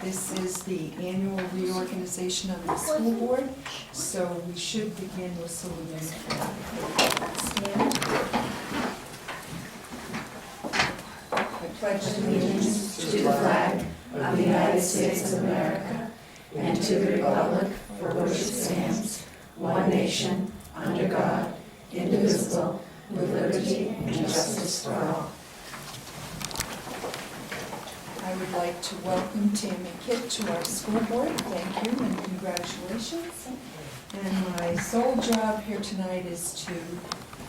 This is the annual reorganization of the school board, so we should begin with saluting. I pledge allegiance to the flag of the United States of America and to the republic for which it stands, one nation, under God, indivisible, with liberty and justice for all. I would like to welcome Tammy Kitt to our school board. Thank you and congratulations. And my sole job here tonight is to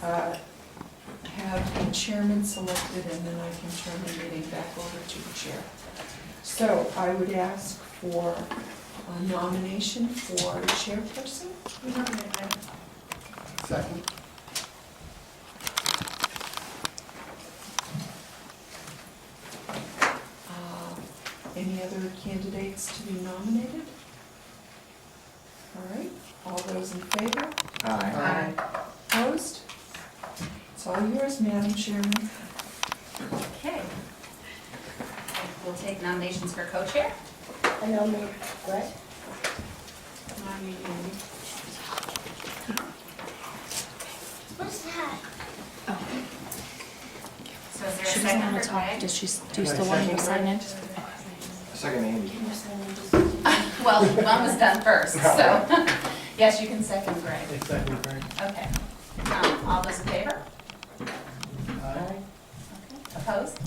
have the chairman selected, and then I can turn the meeting back over to the chair. So I would ask for a nomination for chairperson. Second. Any other candidates to be nominated? All right, all those in favor? Aye. Opposed? It's all yours, Madam Chairman. Okay. We'll take nominations for co-chair. I nominate Greg. What's that? So is there a She doesn't second want for to talk. Greg? Does she, do you still want me to sign in? Second, Andy. Well, one was done first, so, yes, you can second Greg. Second, Greg. Okay. All those in favor? Aye. Okay. Opposed?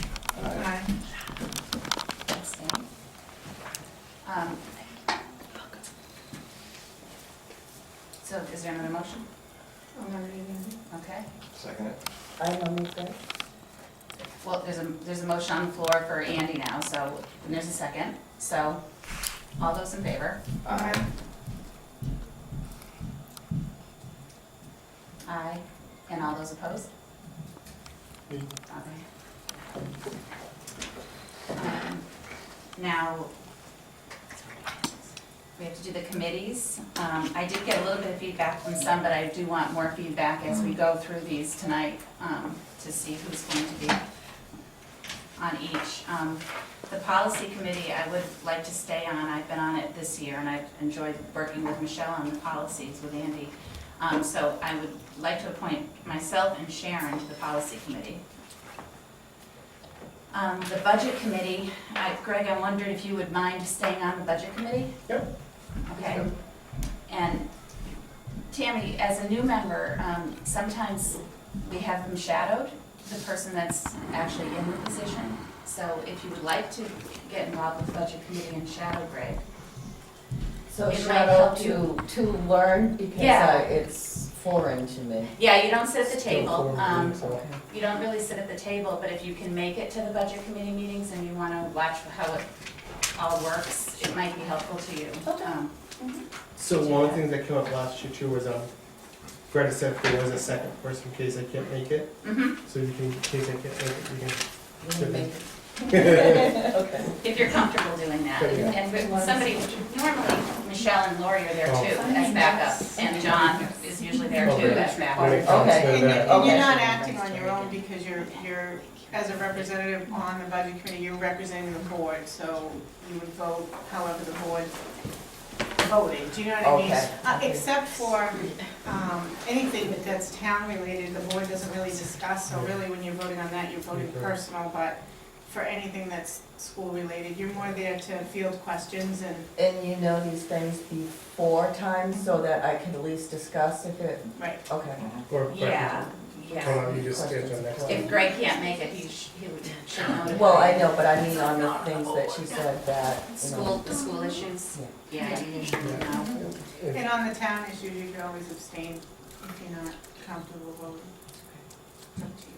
Aye. Abstained. So is there another motion? Okay. Second it. I nominate Greg. Well, there's a motion on the floor for Andy now, so, and there's a second. So, all those in favor? Aye. Aye. And all those opposed? Me. Okay. Now, we have to do the committees. I did get a little bit of feedback from some, but I do want more feedback as we go through these tonight, to see who's going to be on each. The policy committee, I would like to stay on. I've been on it this year, and I've enjoyed working with Michelle on the policies with Andy. So I would like to appoint myself and Sharon to the policy committee. The budget committee, Greg, I wondered if you would mind staying on the budget committee? Yep. Okay. And Tammy, as a new member, sometimes we have them shadowed, the person that's actually in the position. So if you would like to get involved with the budget committee and shadow Greg. So It might shadow help you. to learn because Yeah. It's foreign to me. Yeah, you don't sit at the table. Okay. You don't really sit at the table, but if you can make it to the budget committee meetings and you want to watch how it all works, it might be helpful to you. Okay. So one of the things that came up last year too was, Greta said if there was a second person in case I can't make it, so you can, in case I can't make it, you You can. make it. Okay. If you're comfortable doing that. And somebody, normally Michelle and Lori are there too as backup, and John is usually there too as When it backup. comes Okay. to And that. you're not acting on your own because you're, as a representative on the budget committee, you're representing the board, so you would vote however the board voted, do you know what I mean? Okay. Except for anything that's town related, the board doesn't really discuss, so really when you're voting on that, you're voting personal, but for anything that's school related, you're more there to field questions and. And you know these things before time so that I can at least discuss if it, Right. okay. Or Yeah, Oh, yeah. no, you just schedule next If time. Greg can't make it, he should notify. Well, I know, but I mean on the things that she said that, you know. The school issues, Yeah. yeah, you usually know. And on the town issues, you can always abstain if you're not comfortable voting. It's up to you.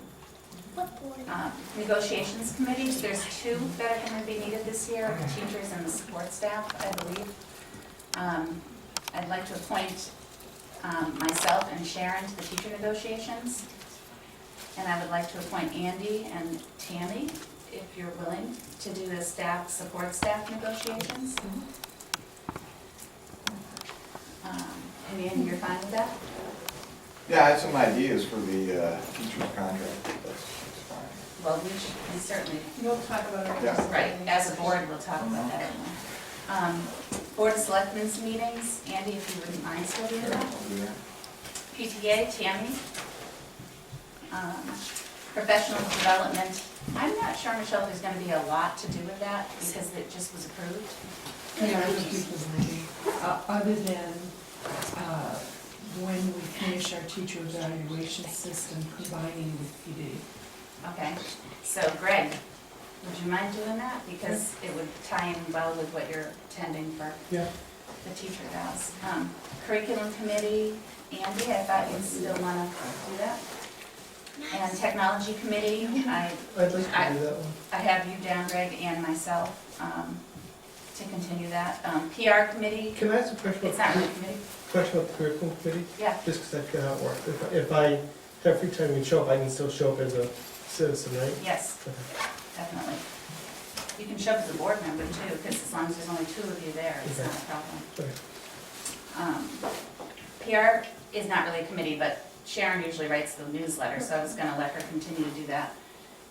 Negotiations committees, there's two that are going to be needed this year, the teachers and the support staff, I believe. I'd like to appoint myself and Sharon to the teacher negotiations. And I would like to appoint Andy and Tammy, if you're willing, to do the staff, support staff negotiations. And Andy, you're fine with that? Yeah, I had some ideas for the teacher's contract, that's fine. Well, we certainly, We'll talk about it. Yeah. right, as a board, we'll talk about that. Board of Selectmen's meetings, Andy, if you wouldn't mind still doing that. I'll do that. PTA, Tammy. Professional development, I'm not sure, Michelle, if there's gonna be a lot to do with that, because it just was approved. Yeah, I would keep the money, other than, when we finish our teacher evaluation system combining with PD. Okay, so Greg, would you mind doing that? Because it would tie in well with what you're attending for Yeah. the teacher vows. Curriculum committee, Andy, I thought you still wanna do that? And technology committee, I'd like to do that one. I have you down, Greg, and myself, to continue that. PR committee, Can I ask a question it's not about, really a committee, the curriculum committee? yeah, Just because I forget how it works. If I have free time and show up, I can still show up as a citizen, right? yes, Okay. definitely. You can show up as a board member too, because as long as there's only 2 of you there, it's Okay. not a problem. Okay. PR is not really a committee, but Sharon usually writes the newsletter, so I was gonna let her continue to do that.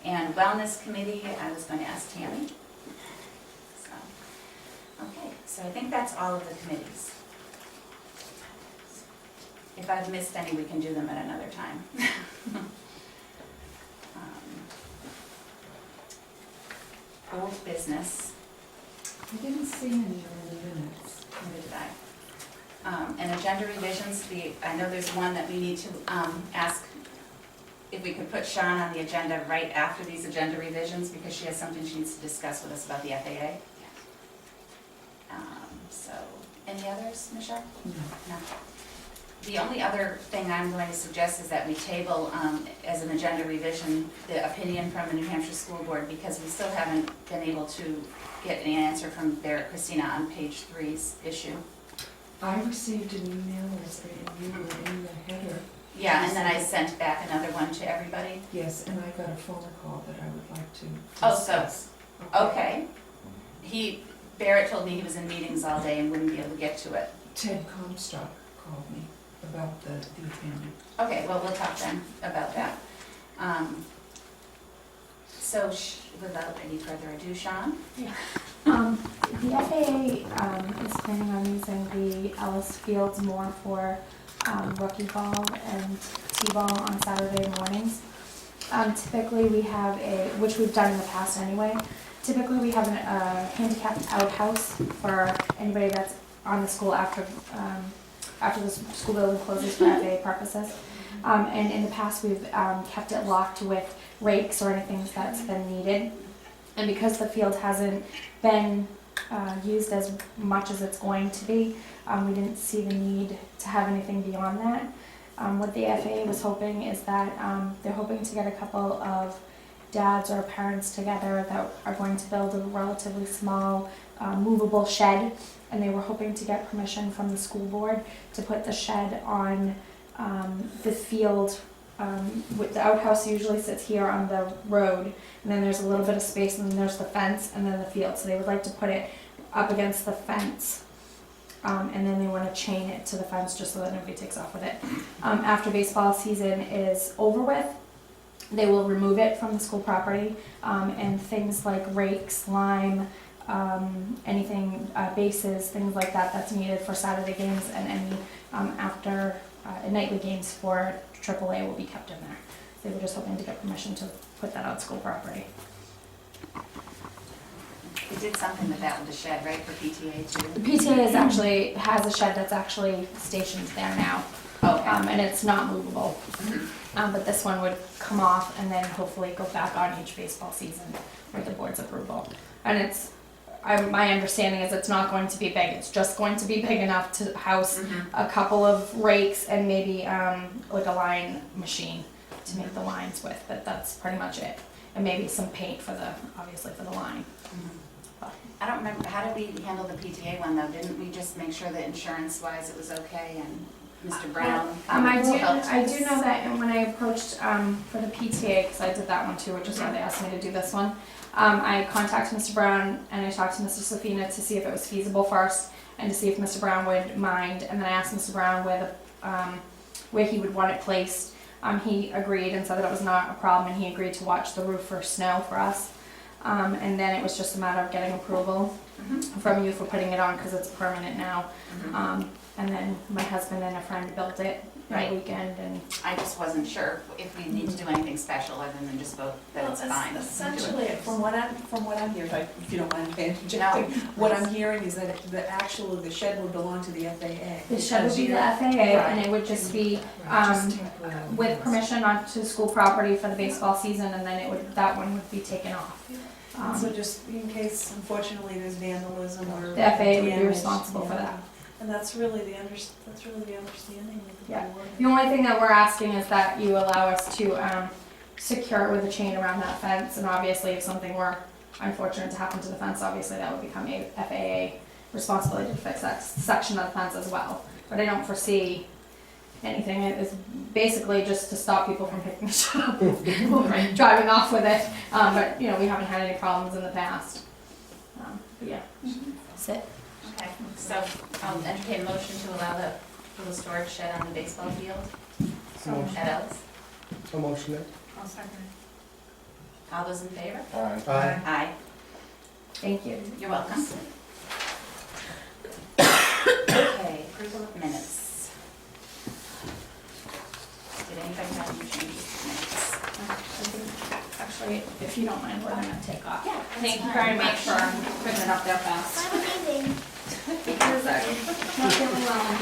And wellness committee, I was gonna ask Tammy. So, okay, so I think that's all of the committees. If I've missed any, we can do them at another time. Old business, I didn't see any of the minutes. where did I? And agenda revisions, I know there's one that we need to ask if we could put Sean on the agenda right after these agenda revisions, because she has something she needs to discuss with us about the FAA. So, any others, Michelle? No. No. The only other thing I'm going to suggest is that we table as an agenda revision, the opinion from the New Hampshire School Board, because we still haven't been able to get an answer from Barrett Christina on page 3's issue. I received an email, and you were in the header. Yeah, and then I sent back another one to everybody. Yes, and I got a phone call that I would like to Oh, so- discuss. Okay. Barrett told me he was in meetings all day and wouldn't be able to get to it. Ted Comstock called me about the opinion. Okay, well, we'll talk then about that. So, without any further ado, Sean? The FAA is planning on using the Ellis Fields more for rookie ball and T-ball on Saturday mornings. Typically, we have which we've done in the past anyway, typically we have a handicapped outhouse for anybody that's on the school after the school building closes for FAA purposes. And in the past, we've kept it locked with rakes or anything that's been needed. And because the field hasn't been used as much as it's going to be, we didn't see the need to have anything beyond that. What the FAA was hoping is that they're hoping to get a couple of dads or parents together that are going to build a relatively small movable shed, and they were hoping to get permission from the school board to put the shed on the field. The outhouse usually sits here on the road, and then there's a little bit of space, and then there's the fence, and then the field. So they would like to put it up against the fence, and then they want to chain it to the fence just so that nobody takes off with it. After baseball season is over with, they will remove it from the school property, and things like rakes, lime, anything, bases, things like that that's needed for Saturday games, and any after nightly games for AAA will be kept in there. They were just hoping to get permission to put that on school property. We did something with that with the shed, right, for PTA too? The PTA has a shed that's actually stationed there now, Okay. and it's not movable. But this one would come off and then hopefully go back on each baseball season with the board's approval. And my understanding is it's not going to be big. It's just going to be big enough to house a couple of rakes and maybe like a line machine to make the lines with, but that's pretty much it. And maybe some paint obviously for the line. I don't remember, how did we handle the PTA one though? Didn't we just make sure that insurance-wise it was okay and Mr. Brown? I helped do know that when I approached for the PTA, because I did that one too, which is why they asked me to do this one. I contacted Mr. Brown and I talked to Mr. Safina to see if it was feasible first and to see if Mr. Brown would mind. And then I asked Mr. Brown where he would want it placed. He agreed and said that it was not a problem, and he agreed to watch the roof for snow for us. And then it was just a matter of getting approval from you for putting it on, because it's permanent now. And then my husband and a friend built it in Right. a weekend, and I just wasn't sure if we need to do anything special other than just vote that it's fine. Essentially, from what I'm hearing, if you don't mind me interjecting, what I'm hearing is that the shed would belong to the FAA. the shed would be the FAA, and it would just be, with permission onto school property for the baseball season, and then that one would be taken off. So just in case, unfortunately, there's vandalism or The FAA would be damage, responsible for that. And that's really the understanding of the Yeah. board. The only thing that we're asking is that you allow us to secure it with a chain around that fence, and obviously if something were unfortunate to happen to the fence, obviously that would become a FAA responsibility to fix that section of the fence as well. But I don't foresee anything. It is basically just to stop people from picking it up or driving off with it. But we haven't had any problems in the past. But yeah, sit. Okay, so I'll entertain a motion to allow the little storage shed on the baseball field Motion. at Ellis. A motion there. I'll second it. All those in favor? Alright. Aye. Aye. Thank you. You're welcome. Okay, approval of minutes. Did anybody have any changes to minutes? Actually, if you don't mind, we're gonna take off. Yeah. Thank you very much for putting it up there fast. Because I'm not feeling well, and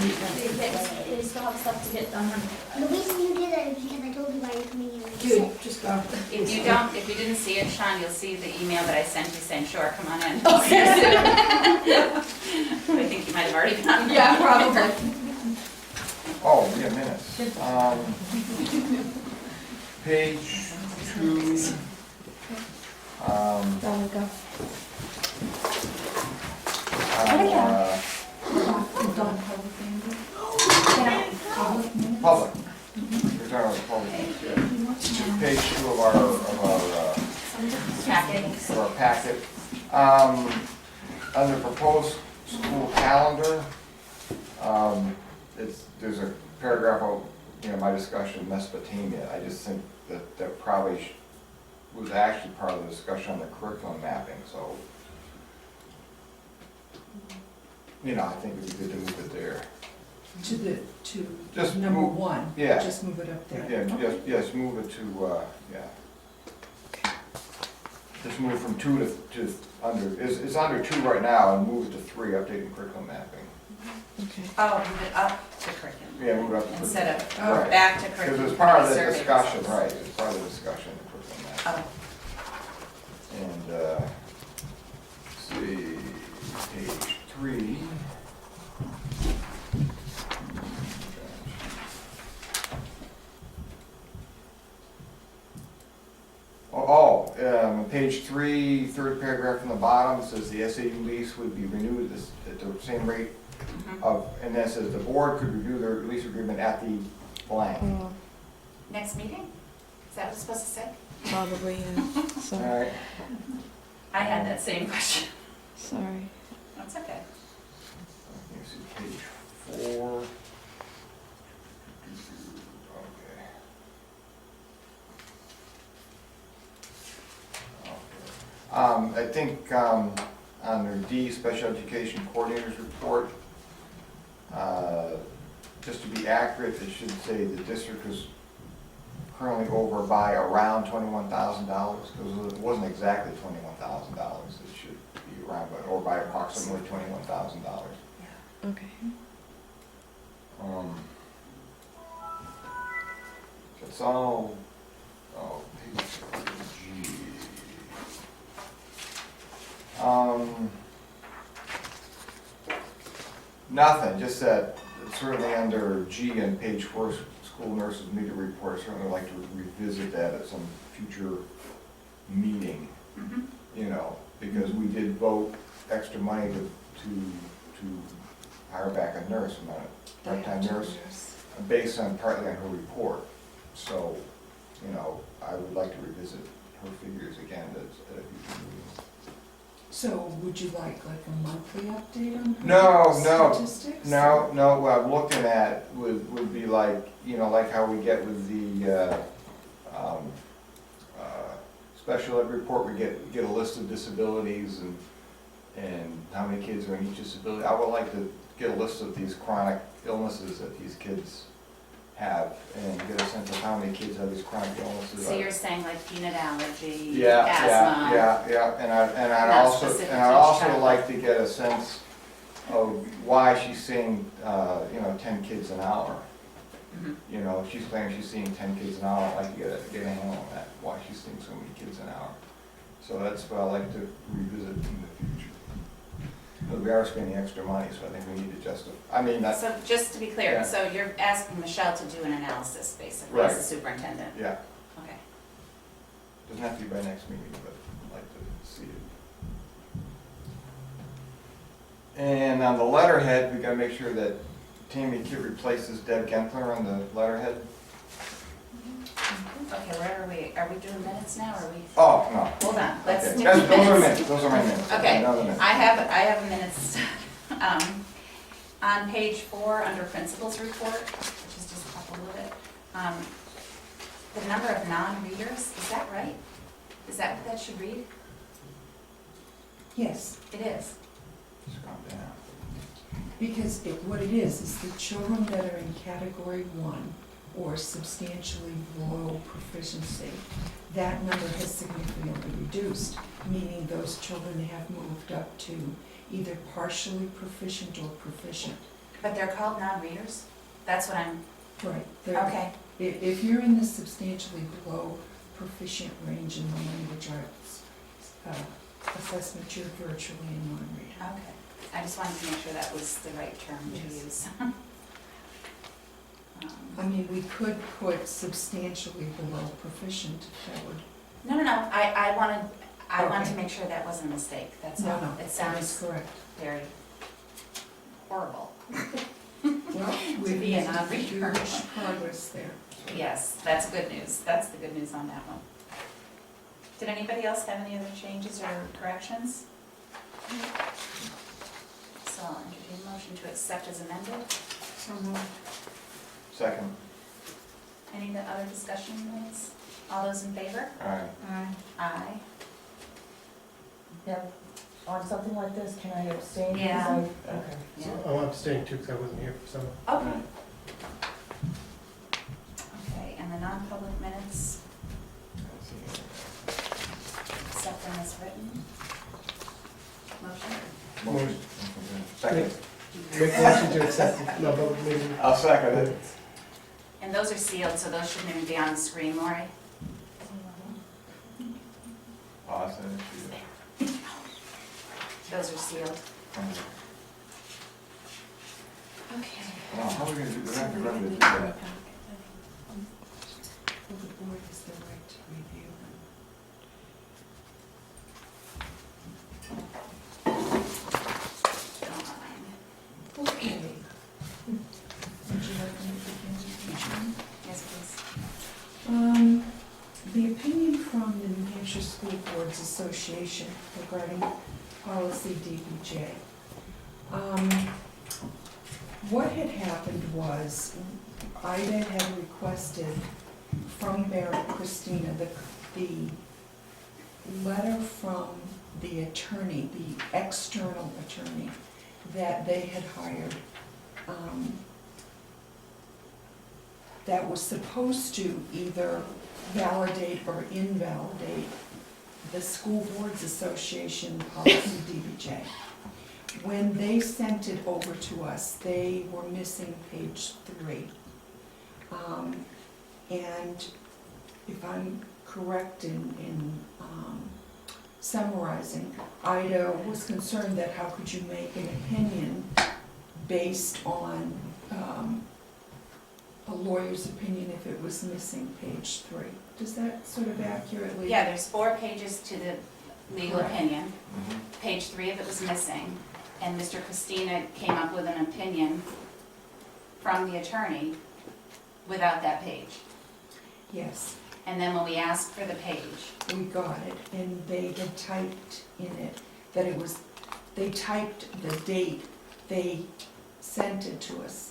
they still have stuff to get done. The reason you did that is because I told you why you're coming in. Dude, just go. If you didn't see it, Sean, you'll see the email that I sent you saying, sure, come on in. Okay. I think you might have already done. Yeah, probably. Oh, yeah, minutes. Page 2. There we go. Public. We're talking about public. Yeah. Page 2 of our packet. Under proposed school calendar, there's a paragraph of, my discussion of Mesopotamia. I just think that probably was actually part of the discussion on the curriculum mapping, so. I think it'd be good to move it there. Just number move- 1. Yeah. Just move it up there. Yeah, yes, move it to, yeah. Just move from 2 to under, it's under 2 right now, and move it to 3, updating curriculum mapping. Oh, move it up to curriculum. Yeah, move it up to. Instead of Right. back to Because curriculum. it's part of the survey discussion, results. right, it's part of the discussion, the curriculum mapping. Oh, And, let's see, page 3. Page 3, third paragraph from the bottom, says the SAU lease would be renewed at the same rate of, and then it says the board could review their lease agreement at the blank. next meeting? Is that what it's supposed to say? Probably, yeah. All So, right, I had that same question. sorry. That's okay. let me see, page 4. Okay. I think under D, Special Education Coordinator's Report, just to be accurate, it should say the district is currently over by around $21,000, because it wasn't exactly $21,000. It should be around, or by approximately $21,000. Okay. It's all, page G. Nothing, just that certainly under G on page 4, school nurses media report, I certainly like to revisit that at some future meeting, because we did vote extra money to hire back a nurse, a part-time nurse, based on partly on her report. So, I would like to revisit her figures again at a future meeting. So would you like a monthly update on No, statistics? No, what I'm looking at would be like, like how we get with the special ed report, we get a list of disabilities and how many kids are in each disability. I would like to get a list of these chronic illnesses that these kids have and get a sense of how many kids have these chronic illnesses. So you're saying like peanut allergy, Yeah, asthma? yeah, and I'd Not also, specific and to I'd each also child. like to get a sense of why she's seeing, 10 kids an hour. Mhm. You know, if she's saying she's seeing 10 kids an hour, I'd like to get a handle on that, why she's seeing so many kids an hour. So that's what I'd like to revisit in the future. Because we are spending extra money, so I think we need to justify, I mean, that's, So just to be clear, Yeah. so you're asking Michelle to do an analysis basically Right. as the superintendent? yeah, Okay. doesn't have to be by next meeting, but I'd like to see it. And on the letterhead, we gotta make sure that Tammy Kitt replaces Deb Gentler on the letterhead. Okay, where are we doing minutes now, or are we? Oh, no. Hold on, let's Okay. do Those are minutes. minutes, those are my minutes. Okay, Another minute. I have minutes. On page 4, under principals report, which is just a couple of it, the number of non-readers, is that right? Is that what that should read? Yes, It is. Scroll down. because what it is the children that are in category 1 or substantially below proficiency, that number has significantly reduced, meaning those children have moved up to either partially proficient or proficient. But they're called non-readers? That's what I'm, Right. okay. If you're in the substantially below proficient range in the language arts assessment, you're virtually a non-reader. Okay. I just wanted to make sure that was the right term to Yes. use. I mean, we could put substantially below proficient, if that would. No, I wanted to Okay. make sure that wasn't a mistake, that's No, all. no, It that is sounds correct. very horrible. Well, we've be a made non-reader. huge progress there. Yes, that's good news. That's the good news on that one. Did anybody else have any other changes or corrections? So I'll entertain a motion to accept as amended. Second, Any other discussion points? All those in favor? all right. Aye. Yeah, on something like this, can I abstain? Yeah. Because I- Okay. Yeah. So I'm abstaining too, because I wasn't here for some. Okay. Okay, and the non-public minutes, Let's see. accept them as written. Motion? Motion. Second. Make a motion to accept the non-public meeting. I'll second it. And those are sealed, so those shouldn't even be on the screen, Lori. I'll send it to you. Those are sealed. Okay. Wow, how are we gonna do that? We're gonna do that. Well, the board has the right to review them. Okay. Would you like me to begin with each one? Yes, please. The opinion from the New Hampshire School Boards Association regarding policy DBJ. What had happened was, Ida had requested from Barrett Christina the letter from the attorney, the external attorney that they had hired, that was supposed to either validate or invalidate the School Boards Association policy DBJ. When they sent it over to us, they were missing page 3. And if I'm correct in summarizing, Ida was concerned that how could you make an opinion based on a lawyer's opinion if it was missing page 3. Does that sort of accurately? Yeah, there's 4 pages to the legal Correct. opinion. Mhm. Page 3 of it was missing, and Mr. Christina came up with an opinion from the attorney without that page. Yes, And then when we asked for the page, we got it, and they had typed in it that it was, they typed the date they sent it to us.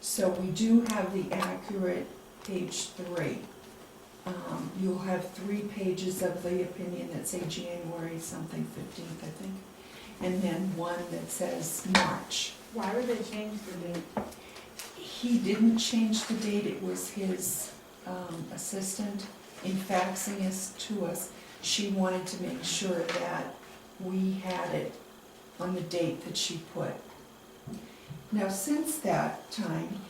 So we do have the accurate page 3. You'll have 3 pages of the opinion that say January something 15th, I think, and then one that says March. Why would they change the date? He didn't change the date, it was his assistant in faxing it to us. She wanted to make sure that we had it on the date that she put. Now, since that time,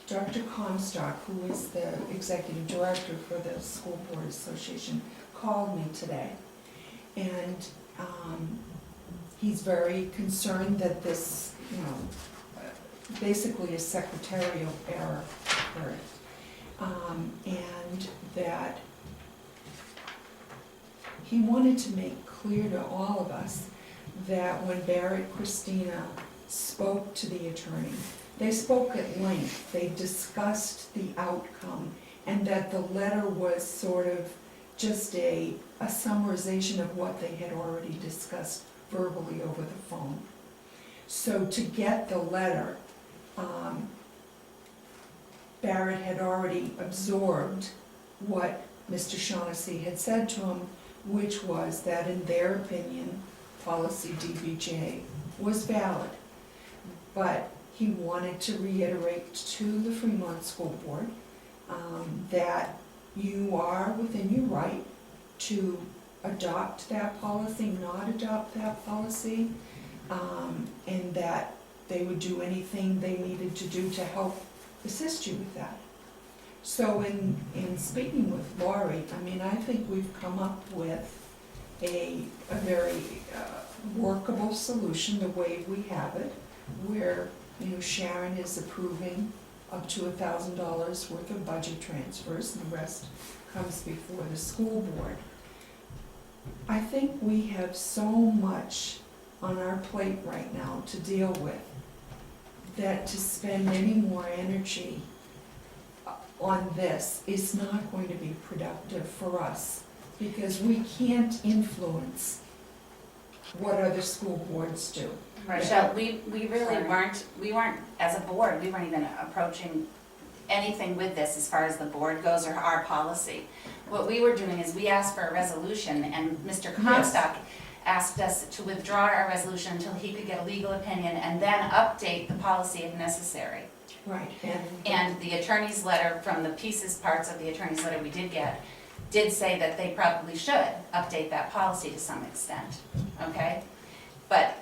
Dr. Comstock, who is the executive director for the School Board Association, called me today. And he's very concerned that this, basically a secretarial error occurred. And that he wanted to make clear to all of us that when Barrett Christina spoke to the attorney, they spoke at length, they discussed the outcome, and that the letter was sort of just a summarization of what they had already discussed verbally over the phone. So to get the letter, Barrett had already absorbed what Mr. Shaughnessy had said to him, which was that in their opinion, policy DBJ was valid. But he wanted to reiterate to the Fremont School Board that you are within your right to adopt that policy, not adopt that policy, and that they would do anything they needed to do to help assist you with that. So in speaking with Laurie, I mean, I think we've come up with a very workable solution the way we have it, where Sharon is approving up to $1,000 worth of budget transfers, and the rest comes before the school board. I think we have so much on our plate right now to deal with that to spend any more energy on this is not going to be productive for us, because we can't influence what other school boards do. Michelle, we really weren't, as a board, we weren't even approaching anything with this as far as the board goes or our policy. What we were doing is we asked for a resolution, and Mr. Comstock asked us to withdraw our resolution until he could get a legal opinion and then update the policy if necessary. Right. And the attorney's letter, from the parts of the attorney's letter we did get, did say that they probably should update that policy to some extent, okay? But,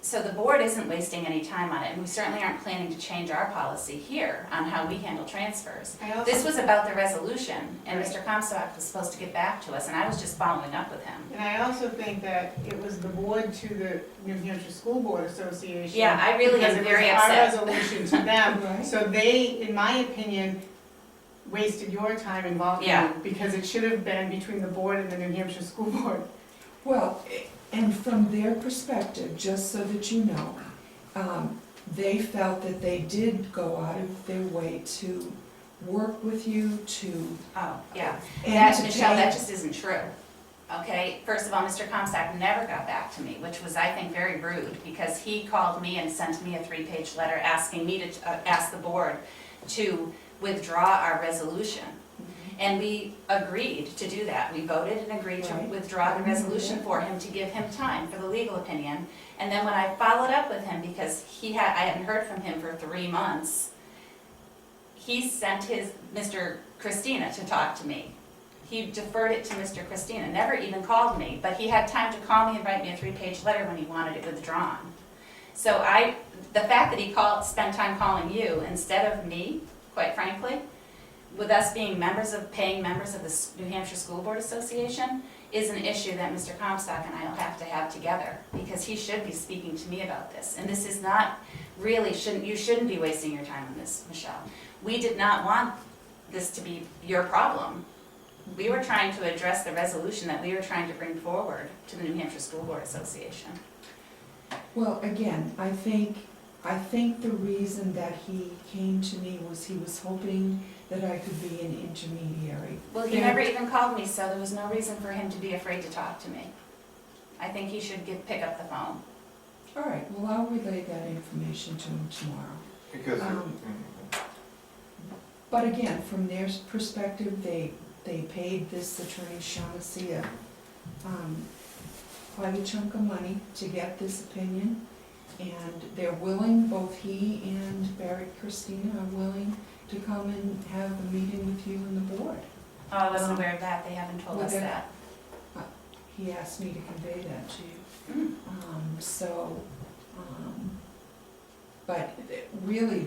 so the board isn't wasting any time on it, and we certainly aren't planning to change our policy here on how we handle transfers. This was about the resolution, and Mr. Comstock was supposed to get back to us, and I was just following up with him. And I also think that it was the board to the New Hampshire School Board Association. Yeah, I really am very upset. Because it was our resolution to them, Right. so they, in my opinion, wasted your time involving Yeah. you, because it should have been between the board and the New Hampshire School Board. Well, and from their perspective, just so that you know, they felt that they did go out of their way to work with you, to, Oh, yeah. and to Michelle, pay. that just isn't true. Okay, first of all, Mr. Comstock never got back to me, which was, I think, very rude, because he called me and sent me a 3-page letter asking me to ask the board to withdraw our resolution. And we agreed to do that. We voted and agreed to Right. withdraw the resolution for him to give him time for the legal opinion. And then when I followed up with him, because I hadn't heard from him for 3 months, he sent Mr. Christina to talk to me. He deferred it to Mr. Christina, never even called me, but he had time to call me and write me a 3-page letter when he wanted it withdrawn. So the fact that he spent time calling you instead of me, quite frankly, with us being paying members of the New Hampshire School Board Association, is an issue that Mr. Comstock and I will have to have together, because he should be speaking to me about this. And this is not really, you shouldn't be wasting your time on this, Michelle. We did not want this to be your problem. We were trying to address the resolution that we were trying to bring forward to the New Hampshire School Board Association. Well, again, I think the reason that he came to me was he was hoping that I could be an intermediary. Well, he never even called me, so there was no reason for him to be afraid to talk to me. I think he should pick up the phone. All right, well, I'll relay that information to him tomorrow. Because, But again, from their perspective, they paid this attorney Shaughnessy quite a chunk of money to get this opinion. And they're willing, both he and Barry Christina are willing to come and have a meeting with you and the board. Oh, I wasn't aware of that, they haven't told us Well, that. He asked me to convey that to you. But really,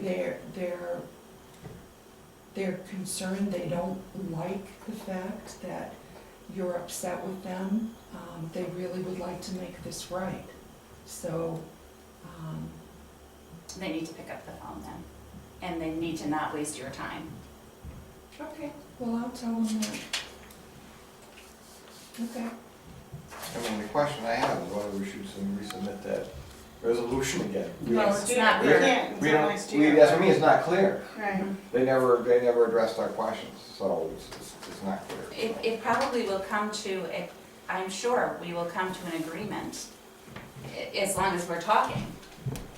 they're concerned, they don't like the fact that you're upset with them. They really would like to make this right. So, They need to pick up the phone then, and they need to not waste your time. okay, well, I'll tell them that. Okay. I mean, the question I have is whether we should resubmit that resolution again. No, Yes, it's it's not, not we clear. can't We until don't, next we, year. that's what I mean, it's not clear. Right. They never addressed our questions, so it's not clear. It probably will come to, I'm sure we will come to an agreement, as long as we're talking.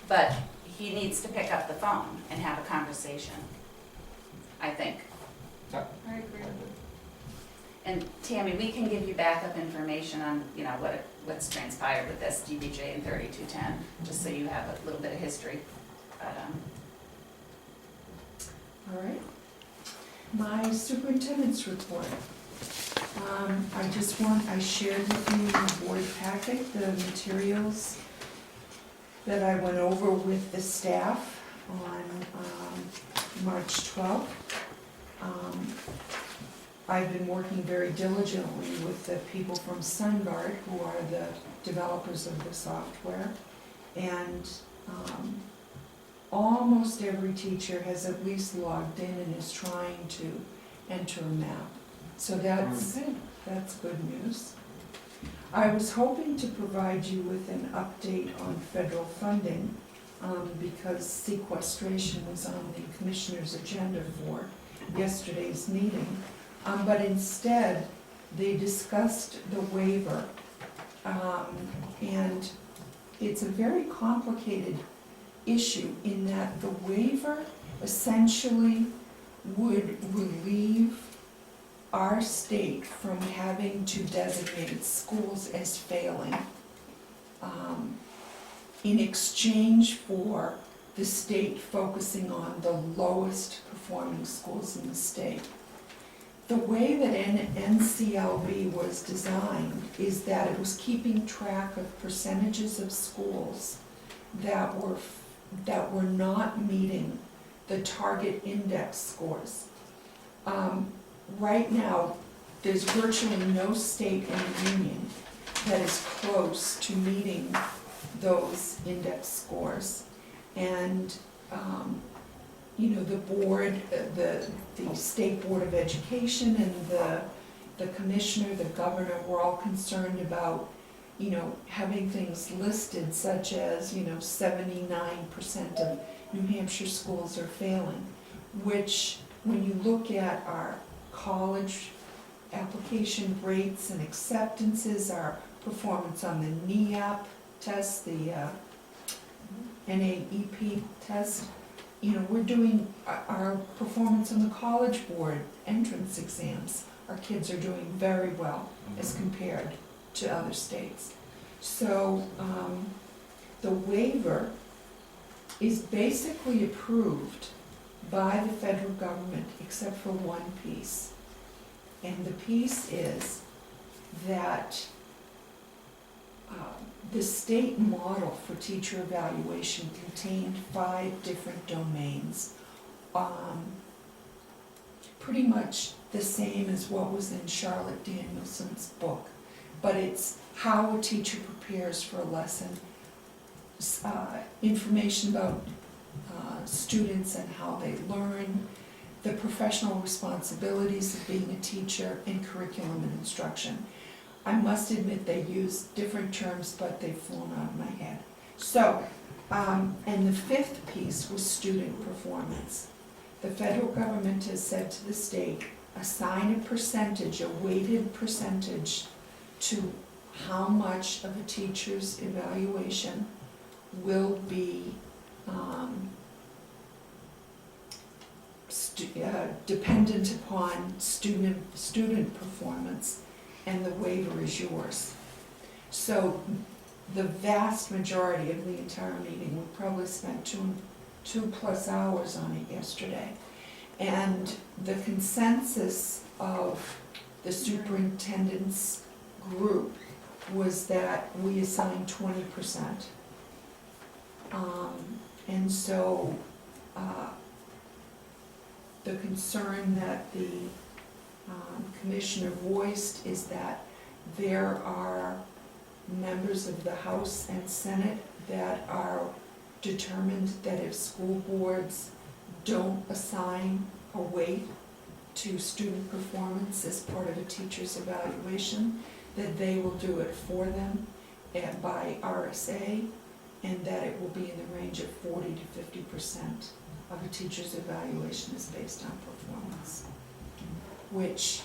But he needs to pick up the phone and have a conversation, I think. I agree. And Tammy, we can give you backup information on, you know, what's transpired with this DBJ and 3210, just so you have a little bit of history. But, All right. My superintendent's report. I shared with you in the board packet the materials that I went over with the staff on March 12th. I've been working very diligently with the people from Sunbird, who are the developers of the software. And almost every teacher has at least logged in and is trying to enter a map. So that's good news. I was hoping to provide you with an update on federal funding because sequestration was on the commissioner's agenda for yesterday's meeting. But instead, they discussed the waiver. And it's a very complicated issue in that the waiver essentially would relieve our state from having to designate schools as failing in exchange for the state focusing on the lowest performing schools in the state. The way that NCLB was designed is that it was keeping track of percentages of schools that were not meeting the target index scores. Right now, there's virtually no state in the union that is close to meeting those index scores. And the board, the State Board of Education and the commissioner, the governor, were all concerned about, having things listed such as, 79% of New Hampshire schools are failing, which when you look at our college application rates and acceptances, our performance on the NEAP test, the NAEP test, we're doing our performance on the college board entrance exams. Our kids are doing very well as compared to other states. So the waiver is basically approved by the federal government except for one piece. And the piece is that the state model for teacher evaluation contained 5 different domains, pretty much the same as what was in Charlotte Danielson's book, but it's how a teacher prepares for a lesson, information about students and how they learn, the professional responsibilities of being a teacher, and curriculum and instruction. I must admit they use different terms, but they've flown out of my head. So, and the 5th piece was student performance. The federal government has said to the state, assign a percentage, a weighted percentage, to how much of a teacher's evaluation will be dependent upon student performance, and the waiver is yours. So the vast majority of the entire meeting, we probably spent 2+ hours on it yesterday. And the consensus of the superintendent's group was that we assigned 20%. And so, the concern that the commissioner voiced is that there are members of the House and Senate that are determined that if school boards don't assign a weight to student performance as part of a teacher's evaluation, that they will do it for them by RSA, and that it will be in the range of 40 to 50% of a teacher's evaluation is based on performance, which,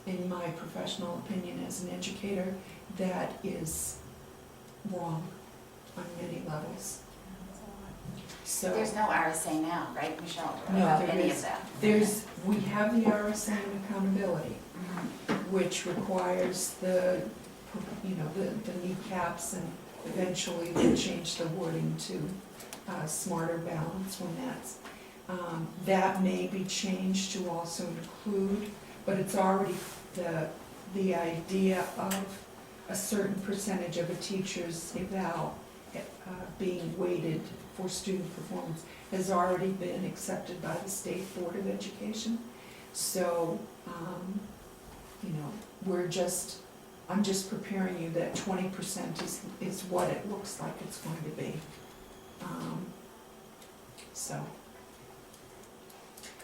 in my professional opinion as an educator, that is wrong on many levels. So There's no RSA now, right, Michelle, No, about there any is. of that? we have the RSA and accountability, which requires the kneecaps, and eventually we'll change the wording to smarter balance when that's, that may be changed to also include, but it's already the idea of a certain percentage of a teacher's eval being weighted for student performance has already been accepted by the State Board of Education. So, I'm just preparing you that 20% is what it looks like it's going to be.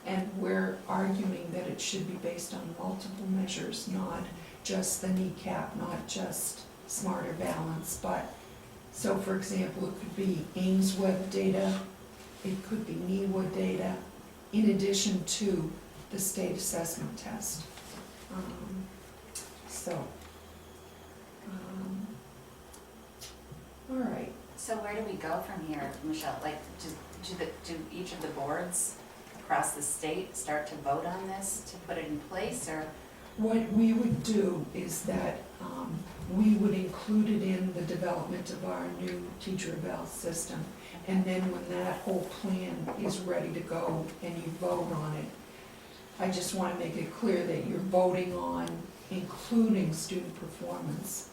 And we're arguing that it should be based on multiple measures, not just the kneecap, not just smarter balance, but, so for example, it could be Ames Web data, it could be NEWA data, in addition to the state assessment test. All right. So where do we go from here, Michelle? Like, do each of the boards across the state start to vote on this to put it in place, or? What we would do is that we would include it in the development of our new teacher eval system. And then when that whole plan is ready to go and you vote on it, I just want to make it clear that you're voting on including student performance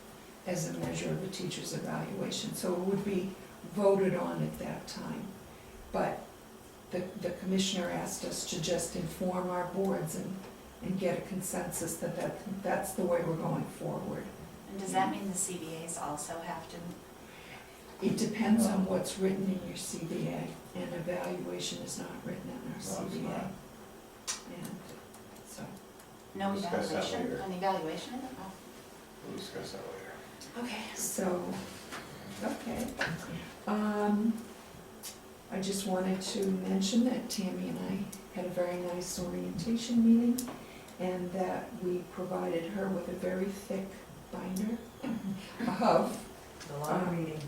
as a measure of a teacher's evaluation. So it would be voted on at that time. But the commissioner asked us to just inform our boards and get a consensus that's the way we're going forward. And does that mean the CBAs also have to? It depends on what's written in your CBA, and evaluation is not written in our No, it's CBA. not. And so, No We'll discuss that evaluation, later. an evaluation? Oh, We'll discuss that later. okay. so, okay. I just wanted to mention that Tammy and I had a very nice orientation meeting, and that we provided her with a very thick binder of A lot of reading.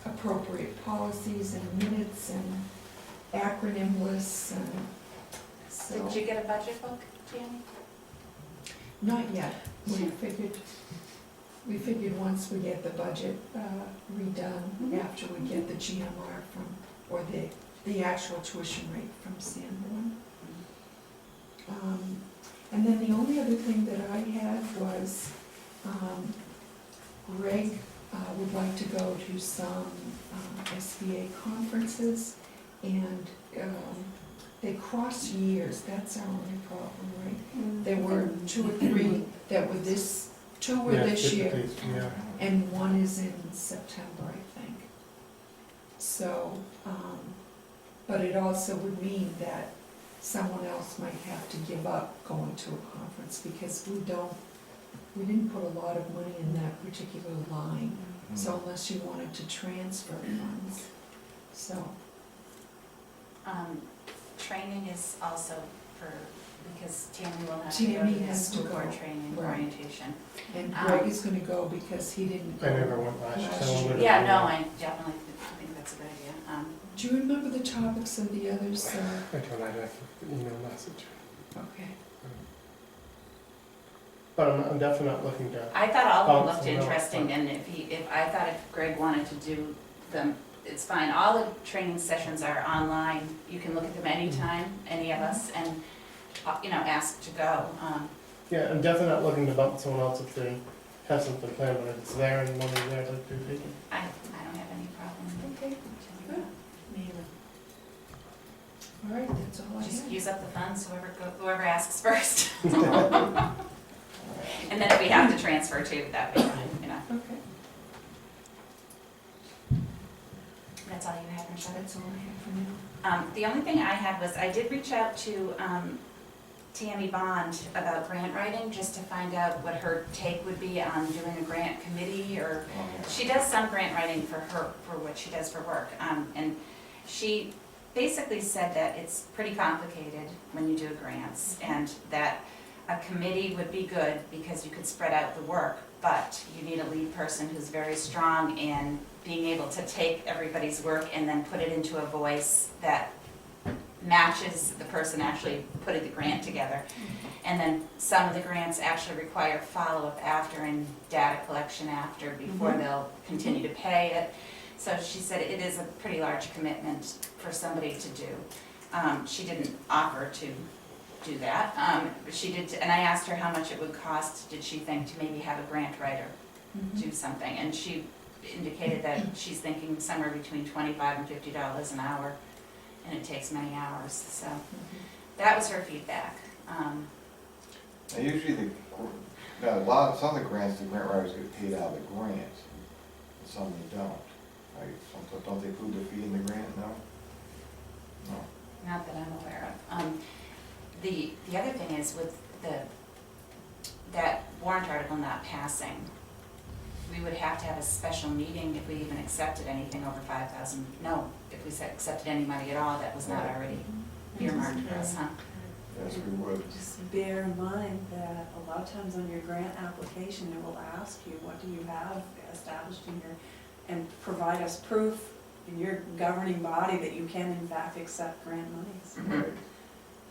appropriate policies and minutes and acronym lists, and so. Did you get a budget book, Jamie? Not yet. We figured once we get the budget redone, after we get the GMR from, or the actual tuition rate from Sanborn. And then the only other thing that I had was, Greg would like to go to some SBA conferences, and they cross years, that's our only problem, right? There were 2 or 3 that were two were Yeah, this year, typically, yeah. and 1 is in September, I think. So, but it also would mean that someone else might have to give up going to a conference, because we didn't put a lot of money in that particular line, so unless you wanted to transfer funds, so. Training is also because Tammy will have to go Tammy to the has to school board go, training right. orientation. And Greg is gonna go because he didn't go. I never went last year, so I'm gonna. Yeah, no, I definitely think that's a good idea. Do you remember the topics of the others? I don't, I'd have to email message. Okay. But I'm definitely not looking to, I thought all of them Bounce looked them out, interesting, but- and if Greg wanted to do them, it's fine. All the training sessions are online. You can look at them anytime, any of us, and, ask to go. yeah, I'm definitely not looking to bump someone else if they have something planned, but if it's there and one is there, I'd like to take it. I don't have any problem. Okay, good. All right, that's all I Just have. use up the funds, whoever asks first. And then if we have to transfer too, that'd be fine, Okay, That's all you have, Michelle? that's all I have for now. The only thing I had was, I did reach out to Tammy Bond about grant writing, just to find out what her take would be on doing a grant committee, or, she does some grant writing for what she does for work. And she basically said that it's pretty complicated when you do grants, and that a committee would be good because you could spread out the work, but you need a lead person who's very strong in being able to take everybody's work and then put it into a voice that matches the person actually putting the grant together. And then some of the grants actually require follow-up after and data collection after before they'll continue to pay it. So she said it is a pretty large commitment for somebody to do. She didn't offer to do that. But she did, and I asked her how much it would cost, did she think, to maybe have a grant writer do something. And she indicated that she's thinking somewhere between $25 and $50 an hour, and it takes many hours. So that was her feedback. Now, usually some of the grants, the grant writers get paid out of the grant, and some they don't. Right? Some don't they include the fee in the grant? No? No. Not that I'm aware of. The other thing is with that warrant article not passing, we would have to have a special meeting if we even accepted anything over 5,000. No, if we accepted any money at all that was not already earmarked for us, huh? Yes, we would. Just bear in mind that a lot of times on your grant application, it will ask you, what do you have established in your, and provide us proof in your governing body that you can in fact accept grant monies. Right.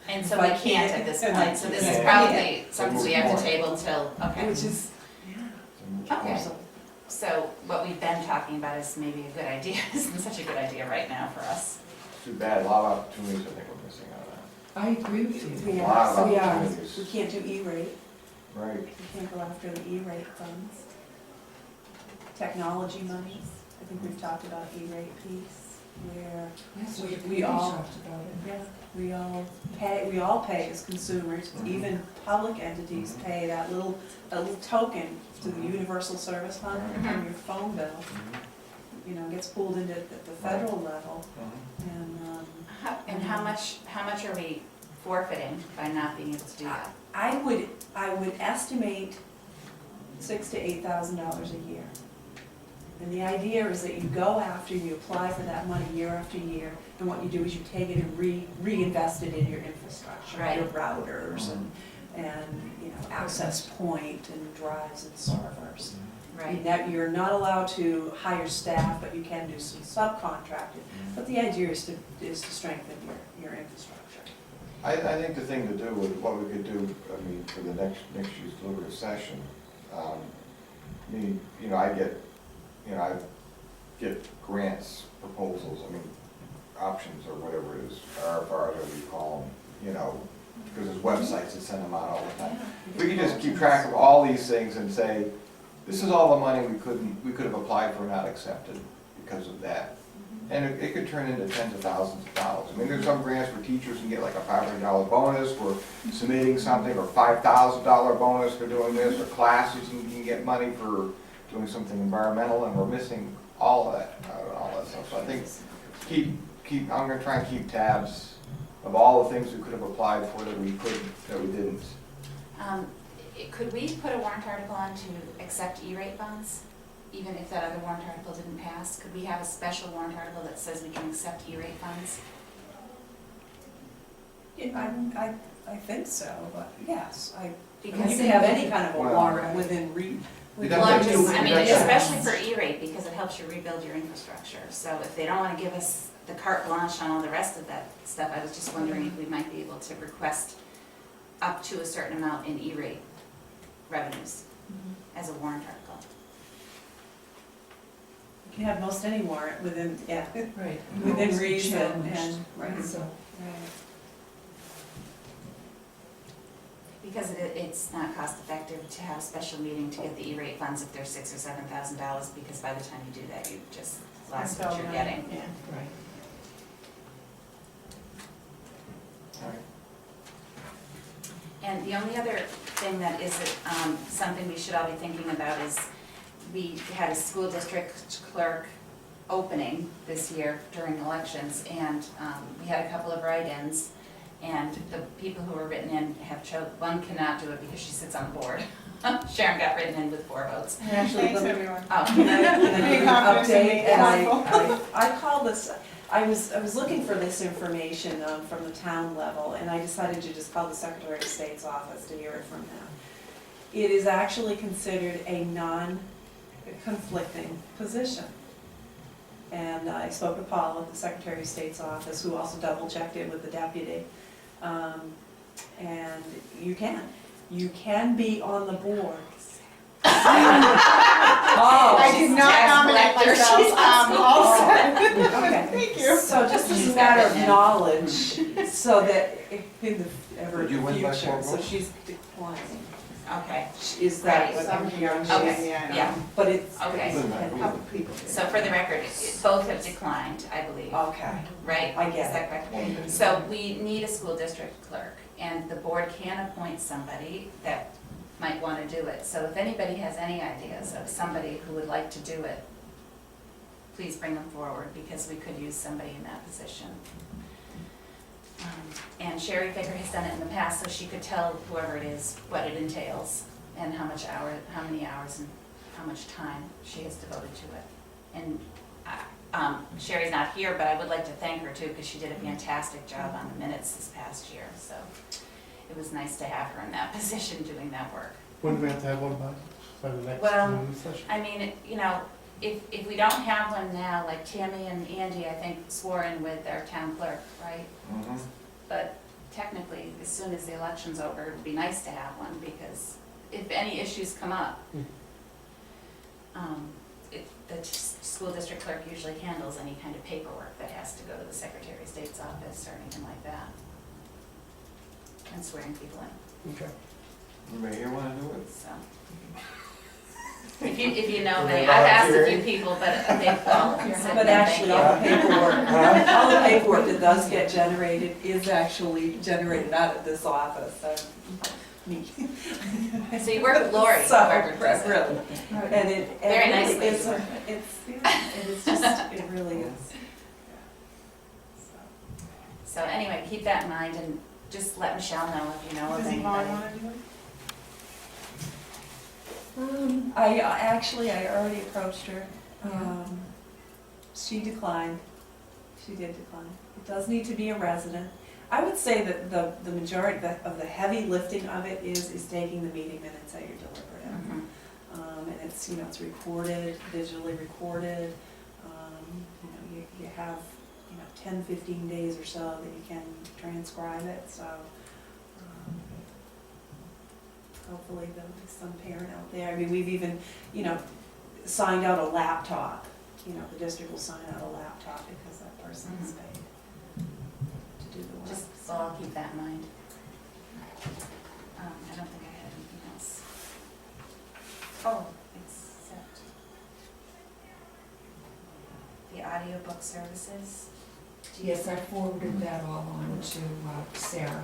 And so If we I can't can't- at this if point, I so this is can't. probably something we have to table till, okay. Which is, yeah. Okay. So what we've been talking about is maybe a good idea, isn't such a good idea right now for us. Too bad, a lot of opportunities I think we're missing out on. I agree with you. We A lot of are, we are. opportunities. We can't do E-rate, Right. we can't go after the E-rate funds. Technology monies, I think we've talked about E-rate piece, where Yes, we all- talked about it. yeah, we all pay as consumers, even public entities pay that little token to the universal service fund on your phone bill. You know, gets pulled into the federal level, and, And how much are we forfeiting by not being able to do that? I would estimate $6,000 to $8,000 a year. And the idea is that you go after, you apply for that money year after year, and what you do is you take it and reinvest it in your infrastructure, your Right. routers and access point and drives and servers. Right. You're not allowed to hire staff, but you can do some subcontracting. But the idea is to strengthen your infrastructure. I think the thing to do with what we could do, I mean, for the next year's deliberative session, I get grants, proposals, options or whatever it is, RFRs, whatever you call them, because there's websites that send them out all the time. We can just keep track of all these things and say, this is all the money we could have applied for and not accepted because of that. And it could turn into tens of thousands of dollars. There's some grants where teachers can get like a $500 bonus for submitting something, or $5,000 bonus for doing this, or classes you can get money for doing something environmental, and we're missing all of that stuff. So I think I'm gonna try and keep tabs of all the things we could have applied for that we didn't. Could we put a warrant article on to accept E-rate funds, even if that other warrant article didn't pass? Could we have a special warrant article that says we can accept E-rate funds? I think so, but yes, you Because can have any kind of a Well, warrant within reach. You'd Well, have I'm to just, do- I mean, you'd have to- especially for E-rate, because it helps you rebuild your infrastructure. So if they don't want to give us the carte blanche on all the rest of that stuff, I was just wondering if we might be able to request up to a certain amount in E-rate revenues as a warrant article. You can have most any warrant within, yeah, Right. within reason Challenged. and, right. So, Right. Because it's not cost effective to have a special meeting to get the E-rate funds if they're $6,000 or $7,000, because by the time you do that, you just lost what you're getting. Yeah. right. All right. And the only other thing that is something we should all be thinking about is we had a school district clerk opening this year during elections, and we had a couple of write-ins, and the people who were written in one cannot do it because she sits on the board. Sharon got written in with 4 votes. Actually, Thanks, everyone. Oh, Can I give Big an confidence in me, update? And wonderful. I called this, I was looking for this information from the town level, and I decided to just call the Secretary of State's office to hear it from them. It is actually considered a non-conflicting position. And I spoke to Paul at the Secretary of State's office, who also double-checked it with the deputy. And you can be on the board. I did not nominate myself, all set. Okay. Thank you. So just as a matter of knowledge, so that if in the ever Did you win by 4 future, so votes? she's declining. okay, Is that what Some I'm here, hearing? Okay. yeah. But it's. Okay. So for the record, both have declined, I believe, Okay, right? I get Is that correct? So we need a school district clerk, and the board can appoint somebody that might want to do it. So if anybody has any ideas of somebody who would like to do it, please bring them forward, because we could use somebody in that position. And Sherry Ficker has done it in the past, so she could tell whoever it is what it entails, and how many hours and how much time she has devoted to it. And Sherry's not here, but I would like to thank her too, because she did a fantastic job on the minutes this past year. So it was nice to have her in that position doing that work. When do we have to have one by the next Well, meeting session? I mean, if we don't have one now, like Tammy and Andy, I think, swore in with our town clerk, right? Mhm. But technically, as soon as the election's over, it would be nice to have one, because if any issues come up, the school district clerk usually handles any kind of paperwork that has to go to the Secretary of State's office or anything like that. And swearing people in, Okay. Anybody here want to do it? so. If you know me, I've asked a few people, but they've all said but no, actually, all the thank you. all the paperwork that does get generated is actually generated out of this office, so, me. So you work with Lori, So, whoever does it. really, and it Very nice really is, lady. it's just, it really is. So anyway, keep that in mind, and just let Michelle know if you know of Does Yvonne anybody. want to do it? I already approached her. She declined. She did decline. It does need to be a resident. I would say that the majority of the heavy lifting of it is taking the meeting minutes that you're deliberative. Mhm. And it's, it's recorded, digitally recorded. You have, 10, 15 days or so that you can transcribe it, so. Hopefully there'll be some parent out there. I mean, we've even, signed out a laptop. The district will sign out a laptop because that person is paid to do the work. Just, so I'll keep that in mind. I don't think I had anything else. Oh, except the audiobook services. Do you- Yes, I forwarded that all on to Sarah.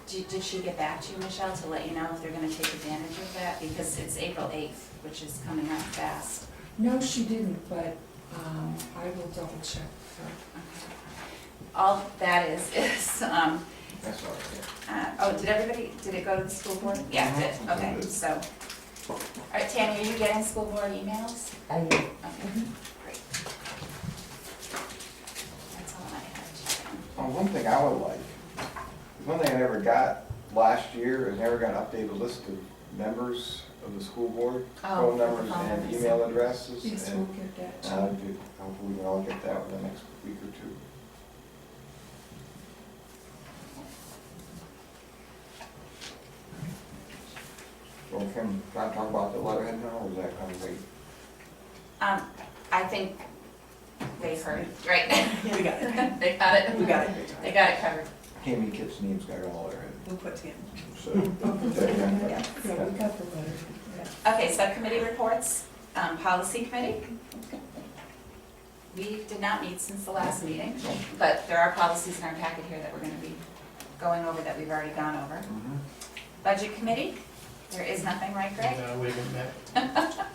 Did she get back to you, Michelle, to let you know if they're gonna take advantage of that? Because it's April 8th, which is coming up fast. No, she didn't, but I will double check her. All that is, That's all right, did it go to the school board? Yeah, it did, okay, so. All right, Tammy, are you getting school board emails? I will. Okay, great. That's all I had. yeah. One thing I would like, one thing I never got last year, I never got an updated list of members of the school board, Oh, phone numbers phone and numbers. email addresses. Yes, we'll get that too. Hopefully we can all get that within the next week or two. So can I talk about the letterhead now, or is that gonna wait? I think they heard, right? We got it. They got it. We got it. They got it covered. Amy Kitt's name's got it on the letterhead, We'll put Tim. so. Yeah, we got the letter. Okay, subcommittee reports, policy committee. We did not meet since the last meeting, but there are policies in our packet here that we're gonna be going over that we've already gone over. Mhm. Budget committee, there is nothing, right, Greg? No, we haven't met.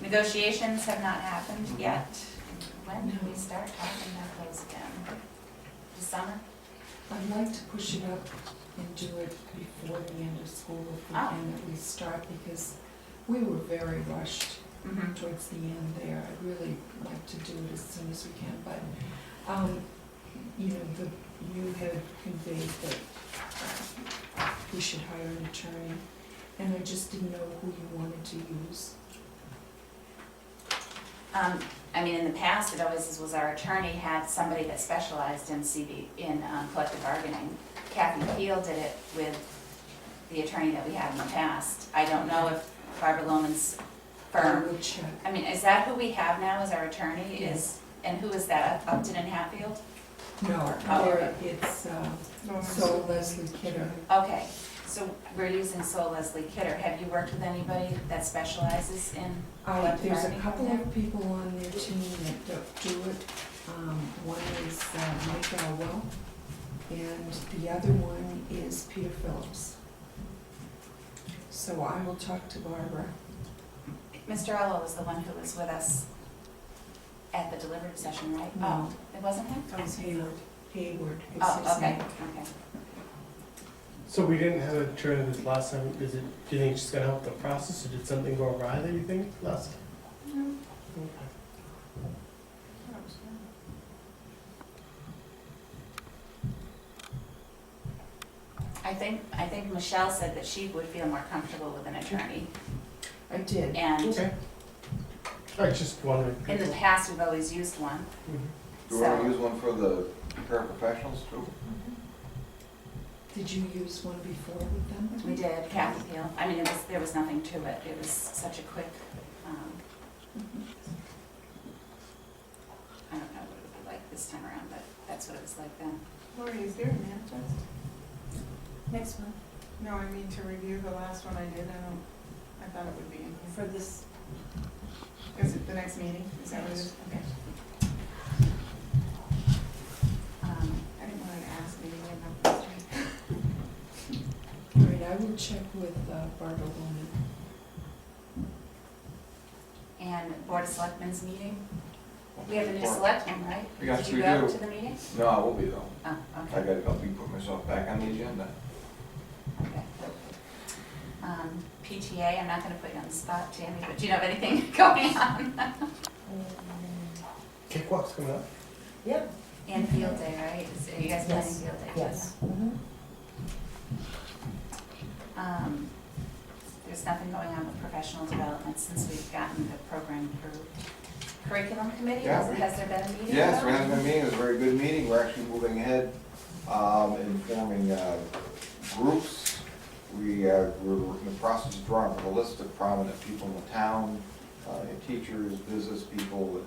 Negotiations have not happened yet. When do we start talking about those again? This summer? I'd like to push it up and do it before the end of school if we Oh. can at least start, because we were very rushed Mm-hmm. towards the end there. I'd really like to do it as soon as we can, but, you know, you had conveyed that we should hire an attorney, and I just didn't know who you wanted to use. I mean, in the past, it always was our attorney had somebody that specialized in collective bargaining. Kathy Peel did it with the attorney that we had in the past. I don't know if Barbara Lohman's I firm, will check. I mean, is that who we have now as our attorney? Yes. And who is that, Upton and Hatfield? No, Oh, there, it's, so Leslie Kidder. Okay, so we're using Sol Leslie Kidder. Have you worked with anybody that specializes in collective There's a bargaining? couple of people on their team that do it. One is Mike Alwell, and the other one is Peter Phillips. So I will talk to Barbara. Mr. Ello was the one who was with us at the deliberative session, right? No. Oh, it wasn't him? That was Hayward. Hayward is Oh, his okay, name. okay. So we didn't have a turn this last time, do you think it's just gonna help the process, or did something go awry that you think last time? Okay. I think Michelle said that she would feel more comfortable with an attorney. I did. And Okay. I was just wondering. in the past, we've always used one. Mhm. Do we want So- to use one for the paraprofessionals too? Did you use one before with them? We did, Kathy Peel. I mean, there was nothing to it. It was such a quick, I don't know what it would be like this time around, but that's what it was like then. Lori, is there a manifest? Next one. No, I mean to review the last one I did, I thought it would be in here. For this, Is it the next meeting? Is that what it is? Okay. I didn't want to ask me about this. All right, I will check with Barbara Bowman. And Board of Selectmen's meeting. We have a new selectman, right? Yes, Did you we go do. to the meeting? No, I will be though. Oh, I okay, gotta help you put myself back on the agenda. okay. PTA, I'm not gonna put you on the spot, Tammy, but do you know of anything going on? Cakewalk's coming up. Yep. And field day, right? Are you guys planning Yes. field day? Yes. There's nothing going on with professional development since we've gotten the program approved. Curriculum committee, Yeah, has there been a meeting? Yes, at we all? had a meeting, it was a very good meeting, we're actually moving ahead in forming groups. We're in the process of drawing up a list of prominent people in the town, teachers, business people,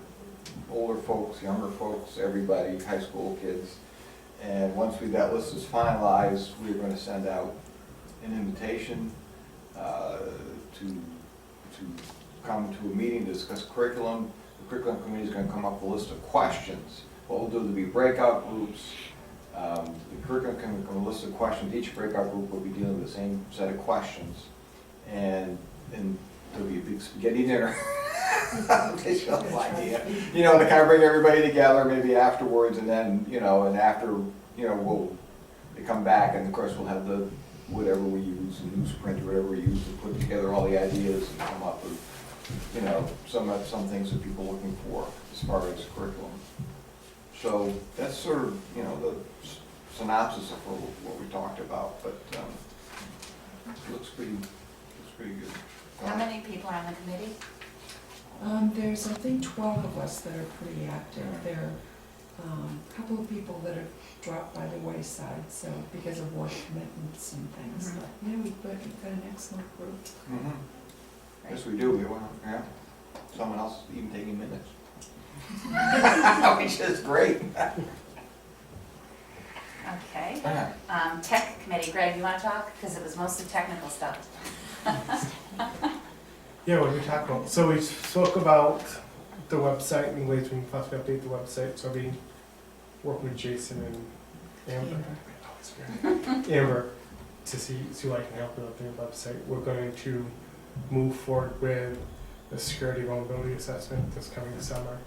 older folks, younger folks, everybody, high school kids. And once that list is finalized, we're gonna send out an invitation to come to a meeting to discuss curriculum. The curriculum committee is gonna come up with a list of questions. What we'll do, there'll be breakout groups. The curriculum can come with a list of questions. Each breakout group will be dealing with the same set of questions. And there'll be a big spaghetti dinner. Visual idea. You know, to kind of bring everybody together maybe afterwards, and then, and after, they come back, and of course we'll have the, whatever we use, the newsprint or whatever we use to put together all the ideas and come up with, some things that people are looking for as far as curriculum. So that's sort of, the synopsis of what we talked about, but it looks pretty good. How many people are on the committee? There's, I think, 12 of us that are pretty active. There are a couple of people that have dropped by the wayside, so because of work commitments and things. But yeah, we've got an excellent group. Yes, we do, we want, yeah, someone else is even taking minutes. Which is great. Okay. Tech committee, Greg, you wanna talk? Because it was mostly technical stuff. Yeah, what did we talk about? So we spoke about the website and ways we can possibly update the website, so we work with Jason and Amber to see who I can help with updating the website. We're going to move forward with the security vulnerability assessment this coming summer.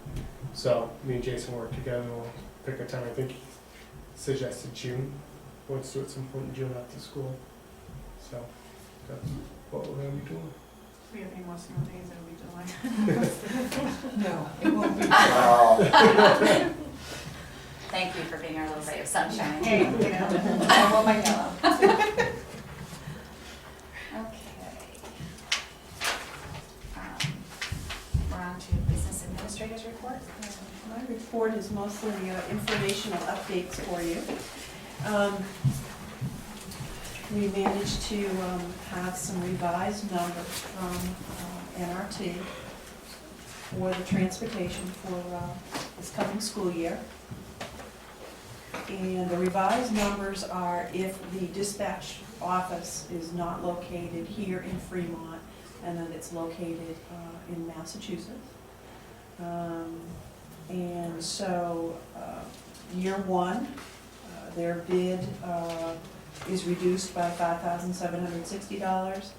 So me and Jason work together, we'll pick a time, I think he suggested June. Let's do it some point in June after school. So that's what we're gonna be doing. We have any more snow days that we doing? No, it won't be. Wow. Thank you for being our little ray of sunshine. Hey, you know. I want my yellow. Okay. We're on to business administrators report. My report is mostly informational updates for you. We managed to have some revised numbers from NRT for the transportation for this coming school year. And the revised numbers are if the dispatch office is not located here in Fremont, and then it's located in Massachusetts. And so year one, their bid is reduced by $5,760.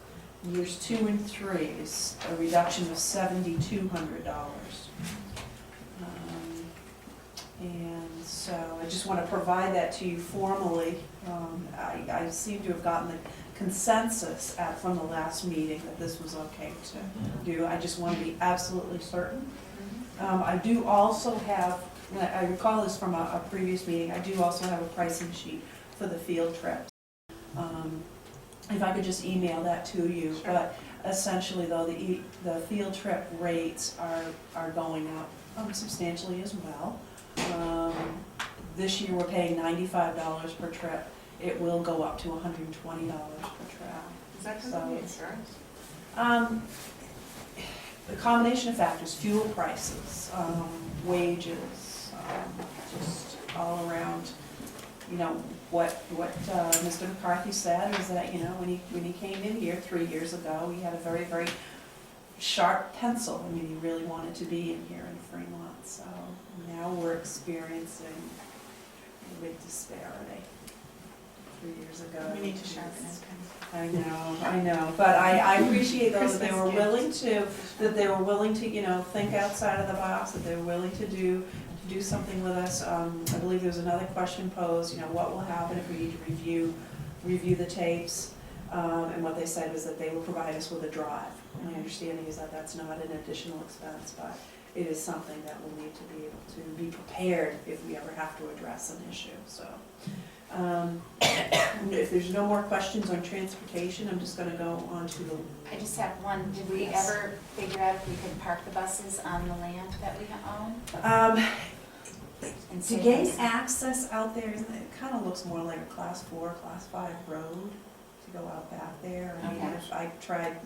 Years 2 and 3 is a reduction of $7,200. And so I just want to provide that to you formally. I seem to have gotten the consensus from the last meeting that this was okay to do. I just want to be absolutely certain. I do also have, I recall this from a previous meeting, I do also have a pricing sheet for the field trips. If I could just email that to you, Sure. But essentially though, the field trip rates are going up substantially as well. This year we're paying $95 per trip. It will go up to $120 per trip. Is that because of the insurance? The combination of factors, fuel prices, wages, just all around, you know, what Mr. McCarthy said was that, you know, when he came in here 3 years ago, he had a very, very sharp pencil. I mean, he really wanted to be in here in Fremont, so now we're experiencing a big disparity. 3 years ago. We need to sharpen his pencil. I know, but I appreciate though that they were willing to, you know, think outside of the box, that they were willing to do something with us. I believe there was another question posed, you know, what will happen if we need to review the tapes? And what they said was that they will provide us with a drive. My understanding is that that's not an additional expense, but it is something that we'll need to be able to be prepared if we ever have to address an issue, so. If there's no more questions on transportation, I'm just gonna go on to the, I just have one. Did we Yes. ever figure out if we could park the buses on the land that we own? And to save gain us- access out there, it kind of looks more like a class 4, class 5 road to go out back there. I mean, Okay. if I tried,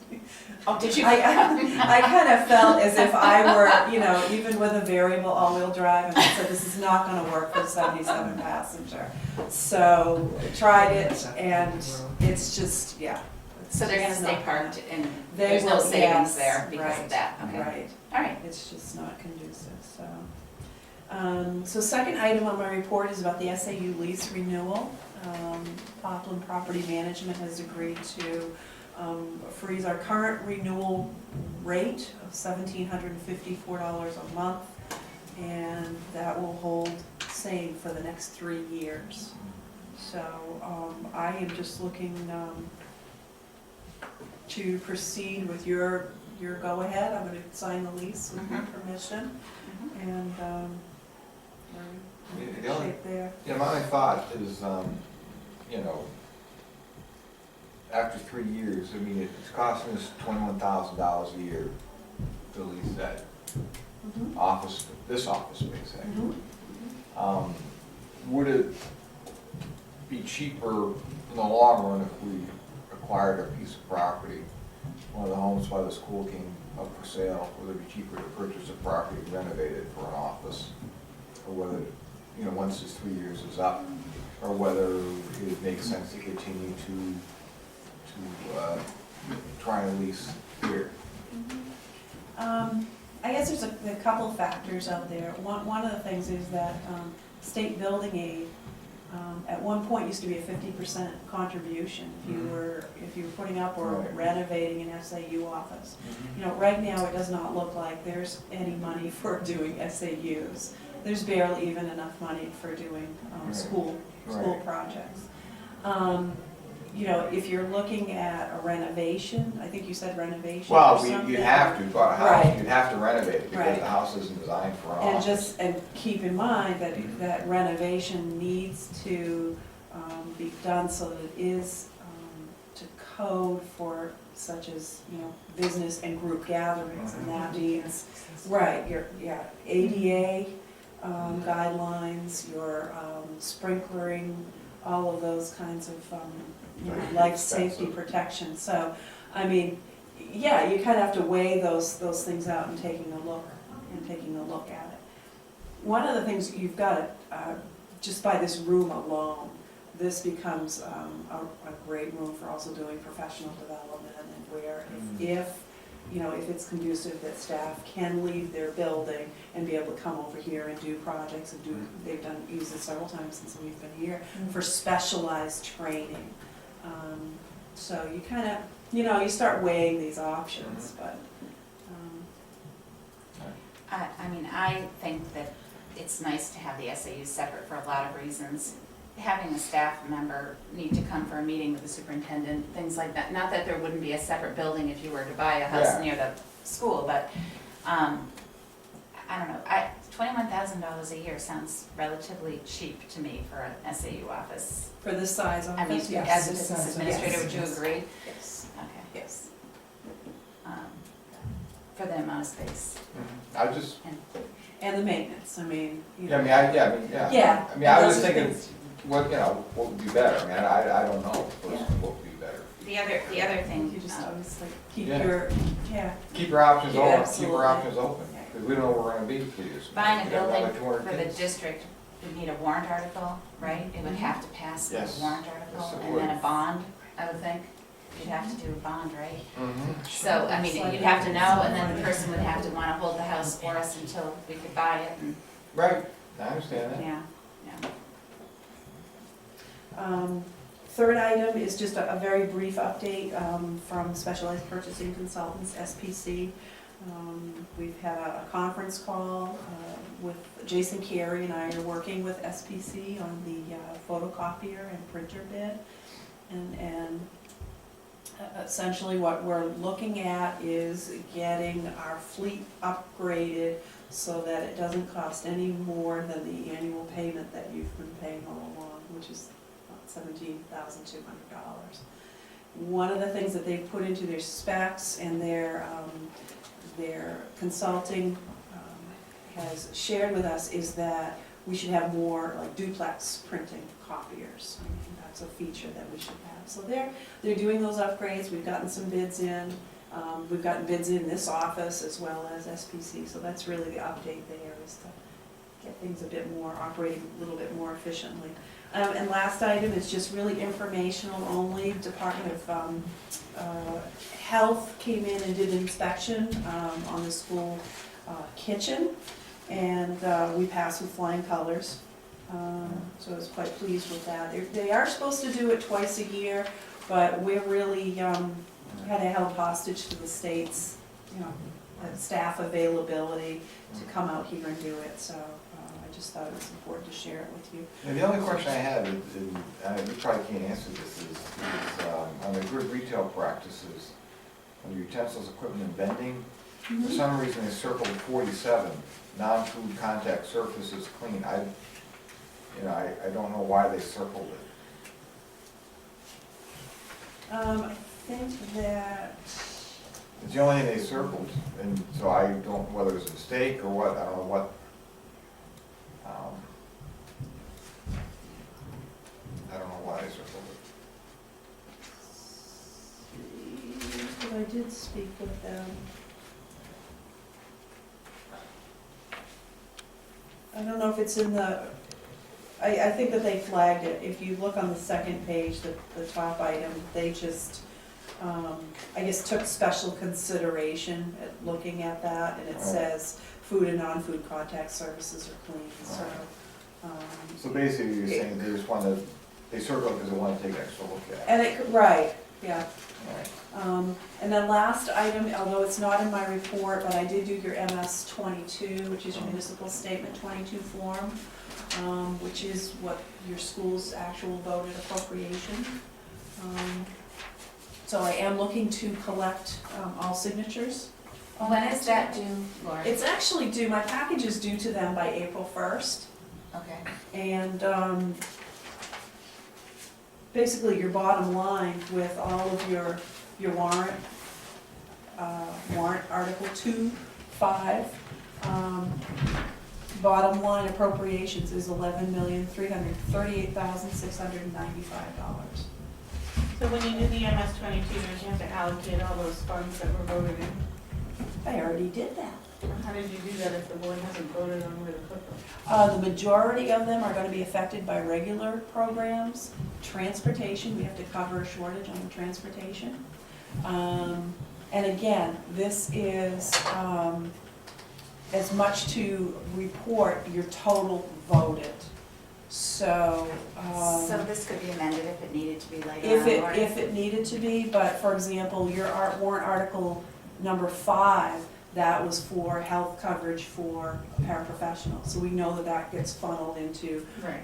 Oh, did you? I kind of felt as if I were, you know, even with a variable all-wheel drive, and I said, this is not gonna work for a 77 passenger. So, tried it, and it's just, yeah. it's So they're gonna just stay not parked and They there's no will, savings yes, there because right, of that? Okay. Right. All right. It's just not conducive, so. So second item on my report is about the SAU lease renewal. Poplar Property Management has agreed to freeze our current renewal rate of $1,754 a month, and that will hold same for the next 3 years. So I am just looking to proceed with your go-ahead. I'm going to sign the lease with your permission, and we're in The only- shape there. Yeah, my thought is, you know, after 3 years, I mean, it's costing us $21,000 a year to lease that office, this office space, actually. Would it be cheaper in the long run if we acquired a piece of property, one of the homes by the school came up for sale, would it be cheaper to purchase a property and renovate it for an office? Or whether, you know, once this 3 years is up, or whether it makes sense to continue to try and lease here? I guess there's a couple factors out there. One of the things is that state building aid, at one point used to be a 50% contribution if you were putting up or Right. renovating an SAU office. You know, right now it does not look like there's any money for doing SAUs. There's barely even enough money for doing school Right. projects. You know, if you're looking at a renovation, I think you said renovation or Well, something. you'd have to, but a house, Right. you'd have to renovate it because Right. the house isn't designed for an And office. and keep in mind that, that renovation needs to be done so that it is to code for such as, you know, business and group gatherings, and that means, right, your, ADA guidelines, your sprinklering, all of those kinds of, you know, life safety protection. So, I mean, yeah, you kind of have to weigh those things out and taking a look at it. One of the things you've got, just by this room alone, this becomes a great room for also doing professional development, and where if you know, if it's conducive that staff can leave their building and be able to come over here and do projects and they've used it several times since we've been here for specialized training. So you kind of, you know, you start weighing these options, but. I mean, I think that it's nice to have the SAU separate for a lot of reasons. Having a staff member need to come for a meeting with the superintendent, things like that. Not that there wouldn't be a separate building if you were to buy a house Yeah. near the school, but I don't know. $21,000 a year sounds relatively cheap to me for an SAU office. For this size I mean, office, yes. as a business administrator, Yes. would you agree? Yes, Okay. yes. For the amount of space. I just, And the maintenance, I mean, you yeah, know. yeah. Yeah. I mean, I was those just are thinking, things- what, you know, what would be better? I mean, I don't know personally what would be better. The other thing, You just always like keep Yeah. your, Keep your options Yeah, open, keep absolutely. your options open, because we don't know where we're gonna be in 3 years. buying a We got another building 200 for the kids. district would need a warrant article, right? It would have to pass a Yes. warrant Yes, article it and then would. a bond, I would think. You'd have to do a bond, right? Mhm. So, I mean, you'd have to know, and then the person would have to wanna hold the house for us until we could buy it, and, Right, I understand that. yeah. Third item is just a very brief update from Specialized Purchasing Consultants, SPC. We've had a conference call with Jason Carey, and I are working with SPC on the photocopier and printer bid. And essentially what we're looking at is getting our fleet upgraded so that it doesn't cost any more than the annual payment that you've been paying all along, which is $17,200. One of the things that they've put into their specs and their consulting has shared with us is that we should have more like duplex printing copiers. I mean, that's a feature that we should have. So they're doing those upgrades. We've gotten some bids in. We've gotten bids in this office as well as SPC. So that's really the update there, is to get things a bit more, operating a little bit more efficiently. And last item is just really informational only. Department of Health came in and did an inspection on the school kitchen, and we passed with flying colors. So I was quite pleased with that. They are supposed to do it twice a year, but we're really kind of held hostage to the state's, you know, staff availability to come out here and do it. So I just thought it was important to share it with you. And the only question I have, and you probably can't answer this, is on the good retail practices, on utensils, equipment, and vending, for some reason they circled 47, non-food contact surfaces clean. I don't know why they circled it. I think that, It's the only thing they circled, and so I don't, whether it's a mistake or what, I don't know what. I don't know why I circled it. but I did speak with them. I don't know if it's in the, I think that they flagged it. If you look on the second page, the top item, they just, I guess took special consideration at looking at that, and it says food and non-food contact services are clean, so. So basically, you're saying they just want to, they circled because they want to take an extra look at it. And it, right, yeah. All right. And then last item, although it's not in my report, but I did do your MS 22, which is your municipal statement 22 form, which is what your school's actual voted appropriation. So I am looking to collect all signatures. When is that due, Laura? It's actually due, my package is due to them by April 1st. Okay. And basically your bottom line with all of your warrant, warrant Article 2, 5, bottom line appropriations is $11,338,695. So when you do the MS 22, don't you have to allocate all those funds that were voted in? I already did that. How did you do that if the board hasn't voted on where to put them? The majority of them are gonna be affected by regular programs. Transportation, we have to cover a shortage on the transportation. And again, this is as much to report your total voted. So, So this could be amended if it needed to be later if on, or? if it needed to be, but for example, your warrant article number 5, that was for health coverage for paraprofessionals. So we know that that gets funneled into Right.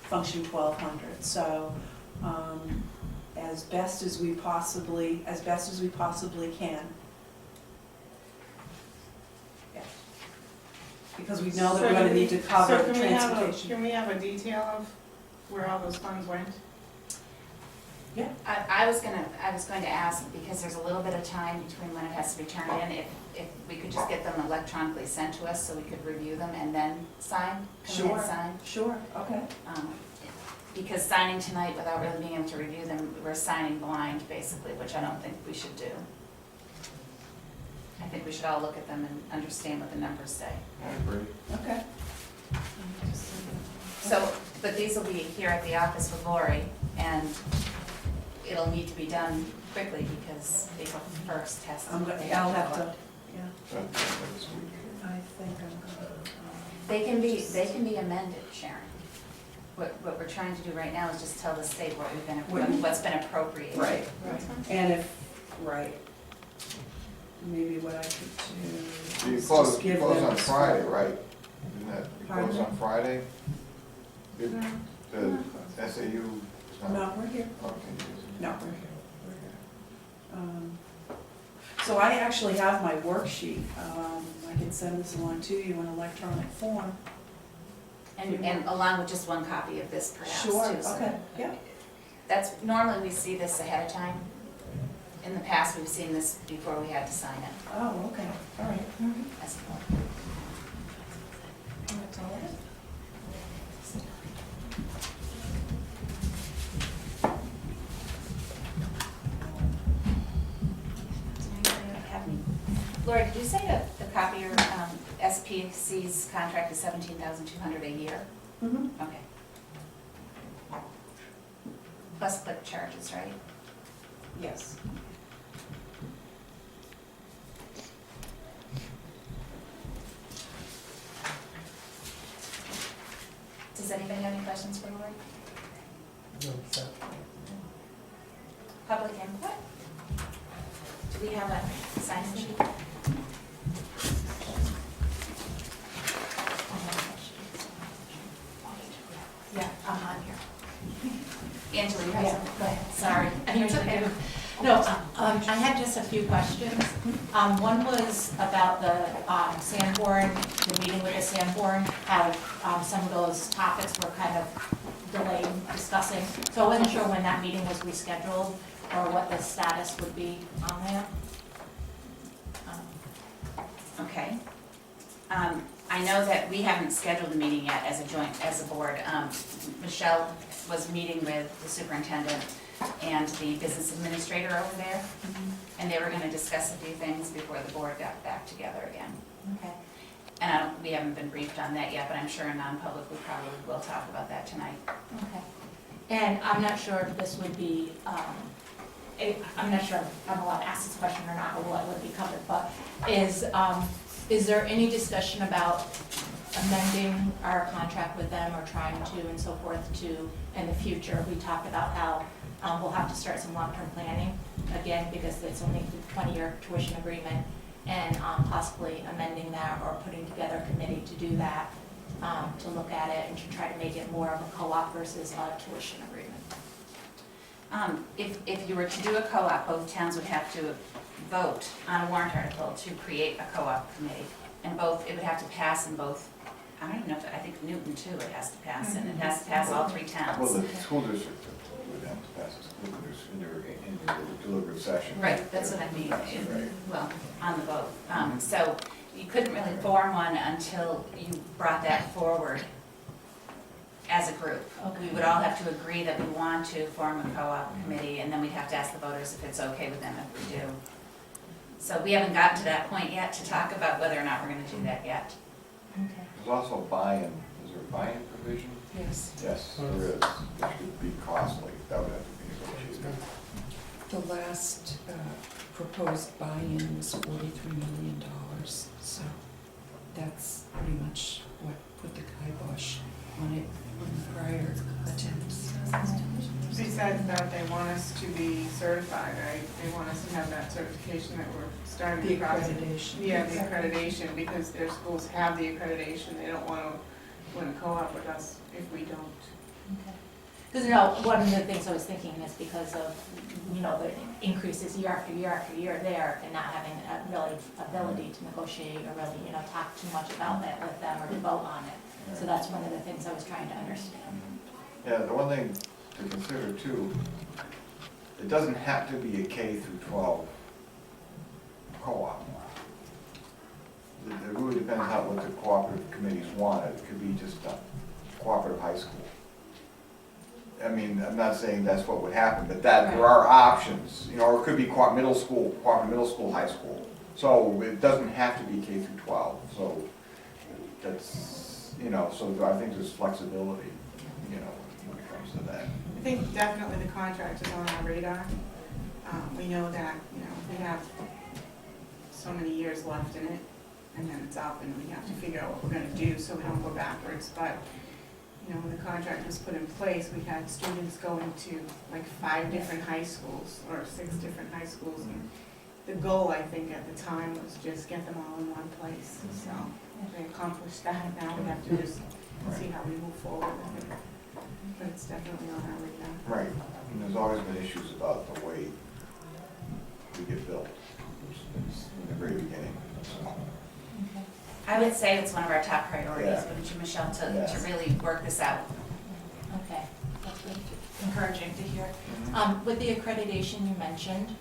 function 1200. So as best as we possibly can. Yeah. Because we know that we're gonna need to cover So transportation. can we have a detail of where all those funds went? I was going to ask, because there's a little bit of time between when it has to be turned in, if we could just get them electronically sent to us so we could review them and then sign, come in and sign. Sure, okay. Because signing tonight without really being able to review them, we're signing blind basically, which I don't think we should do. I think we should all look at them and understand what the numbers say. I agree. Okay. So, but these will be here at the office with Lori, and it'll need to be done quickly because April 1st has to. I'll have to, yeah, That's next week. I think I'm gonna. They can be amended, Sharon. What we're trying to do right now is just tell the state what what's been appropriated. Right, and if, maybe what I could do So you is close, just you give close them. on Friday, right? Isn't that, you Pardon? close on Friday? The SAU is not? No, we're here. Okay. No, we're here. So I actually have my worksheet. I can send this along to you in electronic form. And along with just one copy of this perhaps too. Sure, so okay, yeah. That's, normally we see this ahead of time. In the past, we've seen this before we had to sign it. Oh, okay, all right. As a board. That's all right. Laura, did you say that the copier, SPC's contract is $17,200 a year? Mm-hmm. Okay. Plus click charges, right? Yes. Does anybody have any questions for Lori? No, so, Public input? Do we have a sign-in sheet? Yeah, I'm on here. Angela, you have Yeah. something? Go ahead, sorry. It's okay. No, I had just a few questions. One was about the Sanborn, the meeting with the Sanborn, how some of those topics were kind of delayed discussing. So I wasn't sure when that meeting was rescheduled. or what the status would be on that. Okay. I know that we haven't scheduled a meeting yet as a board. Michelle was meeting with the superintendent and the business administrator over there, and they were gonna discuss a few things before the board got back together again. Okay. And we haven't been briefed on that yet, but I'm sure in non-public we probably will talk about that tonight. Okay. And I'm not sure if this would be, I'm not sure if I'm allowed to ask this question or not, or what would be covered, but is there any discussion about amending our contract with them or trying to and so forth to, in the future? We talked about how we'll have to start some long-term planning, again, because it's only a 20-year tuition agreement, and possibly amending that or putting together a committee to do that, to look at it and to try to make it more of a co-op versus a tuition agreement. If you were to do a co-op, both towns would have to vote on a warrant article to create a co-op committee. And both, it would have to pass in both, I don't even know if, I think Newton too, it has to pass, and it has to pass all three towns. Well, the school district would have to pass the school district in their deliberative session. Right, that's what I mean, Right. well, on the vote. So you couldn't really form one until you brought that forward as a group. We would all have to agree that we want to form a co-op committee, and then we'd have to ask the voters if it's okay with them if we do. So we haven't gotten to that point yet to talk about whether or not we're gonna do that yet. Okay. There's also buy-in, is there a buy-in provision? Yes. Yes, there is, which could be costly, that would have to be negotiated. The last proposed buy-in was $43 million, so that's pretty much what put the kibosh on it on the prior attempts. Besides that, they want us to be certified, right? They want us to have that certification that we're starting The the process. accreditation. Yeah, the accreditation, because their schools have the accreditation, they don't want to win a co-op with us if we don't. Because, you know, one of the things I was thinking is because of, you know, the increases year after year after year there, and not having a really ability to negotiate or really, you know, talk too much about that with them or to vote on it. So that's one of the things I was trying to understand. Yeah, the one thing to consider too, it doesn't have to be a K through 12 co-op. It really depends on what the cooperative committees want. It could be just a cooperative high school. I mean, I'm not saying that's what would happen, but that, there are options, you know, or it could be cooperative middle school, high school. So it doesn't have to be K through 12, so that's, you know, so I think there's flexibility, you know, when it comes to that. I think definitely the contract is on our radar. We know that, you know, we have so many years left in it, and then it's up, and we have to figure out what we're gonna do so we don't go backwards. But, you know, when the contract was put in place, we had students going to like 5 different high schools, or 6 different high schools. And the goal, I think, at the time was just get them all in one place. So we accomplished that, now we have to just see how we move forward with it. But it's definitely on our radar. Right, and there's always been issues about the way we get built, in the very beginning, so. I would say it's one of our top priorities, Yeah. wouldn't you, Michelle, to Yes. really work this out. Okay, that's good, encouraging to hear. With the accreditation you mentioned,